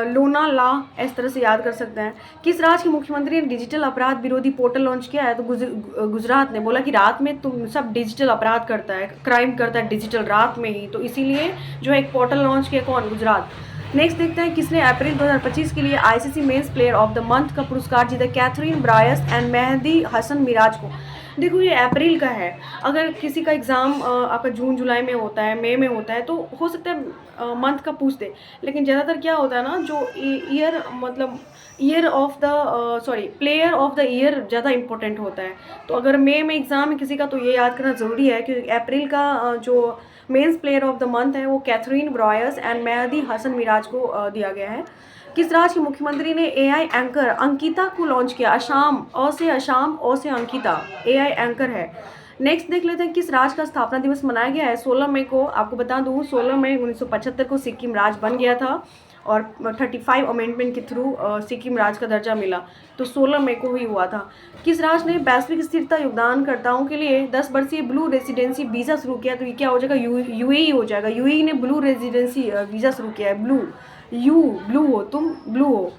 Speaker 1: लोना ला, इस तरह से याद कर सकते हैं। किस राज्य के मुख्यमंत्री ने डिजिटल अपराध विरोधी पोर्टल लॉन्च किया है? तो गुजरात ने। बोला कि रात में तुम सब डिजिटल अपराध करता है, क्राइम करता है डिजिटल रात में ही, तो इसीलिए जो है एक पोर्टल लॉन्च किया। कौन? गुजरात। नेक्स्ट देखते हैं, किसने अप्रैल 2025 के लिए ICC men's player of the month का पुरस्कार जीता? Kathryn Bryce and Mehdi Hasan Miraz को। देखो, ये अप्रैल का है। अगर किसी का एग्ज़ाम आपका जून जुलाई में होता है, मई में होता है, तो हो सकता है मंथ का पूछ दे। लेकिन ज़्यादातर क्या होता है ना, जो ईयर मतलब प्लेयर ऑफ द ईयर ज़्यादा इंपॉर्टेंट होता है। तो अगर मई में एग्ज़ाम है किसी का, तो ये याद करना ज़रूरी है, क्योंकि अप्रैल का जो men's player of the month है वो Kathryn Bryce and Mehdi Hasan Miraz को दिया गया है। किस राज्य के मुख्यमंत्री ने एआई एंकर अंकिता को लॉन्च किया? असम। अ से अंकिता एआई एंकर है। नेक्स्ट देख लेते हैं, किस राज्य का स्थापना दिवस मनाया गया है? 16 मई को। आपको बता दूं, 16 मई 1975 को सिक्किम राज्य बन गया था और 35 अमेंडमेंट के थ्रू सिक्किम राज्य का दर्जा मिला। तो 16 मई को ही हुआ था। किस राज्य ने वैश्विक स्थिरता योगदानकर्ताओं के लिए 10 वर्षीय ब्लू रेजिडेंसी वीज़ा शुरू किया? तो ये क्या हो जाएगा? यूएई हो जाएगा। यूएई ने ब्लू रेजिडेंसी वीज़ा शुरू किया है। ब्लू हो, तुम ब्लू हो।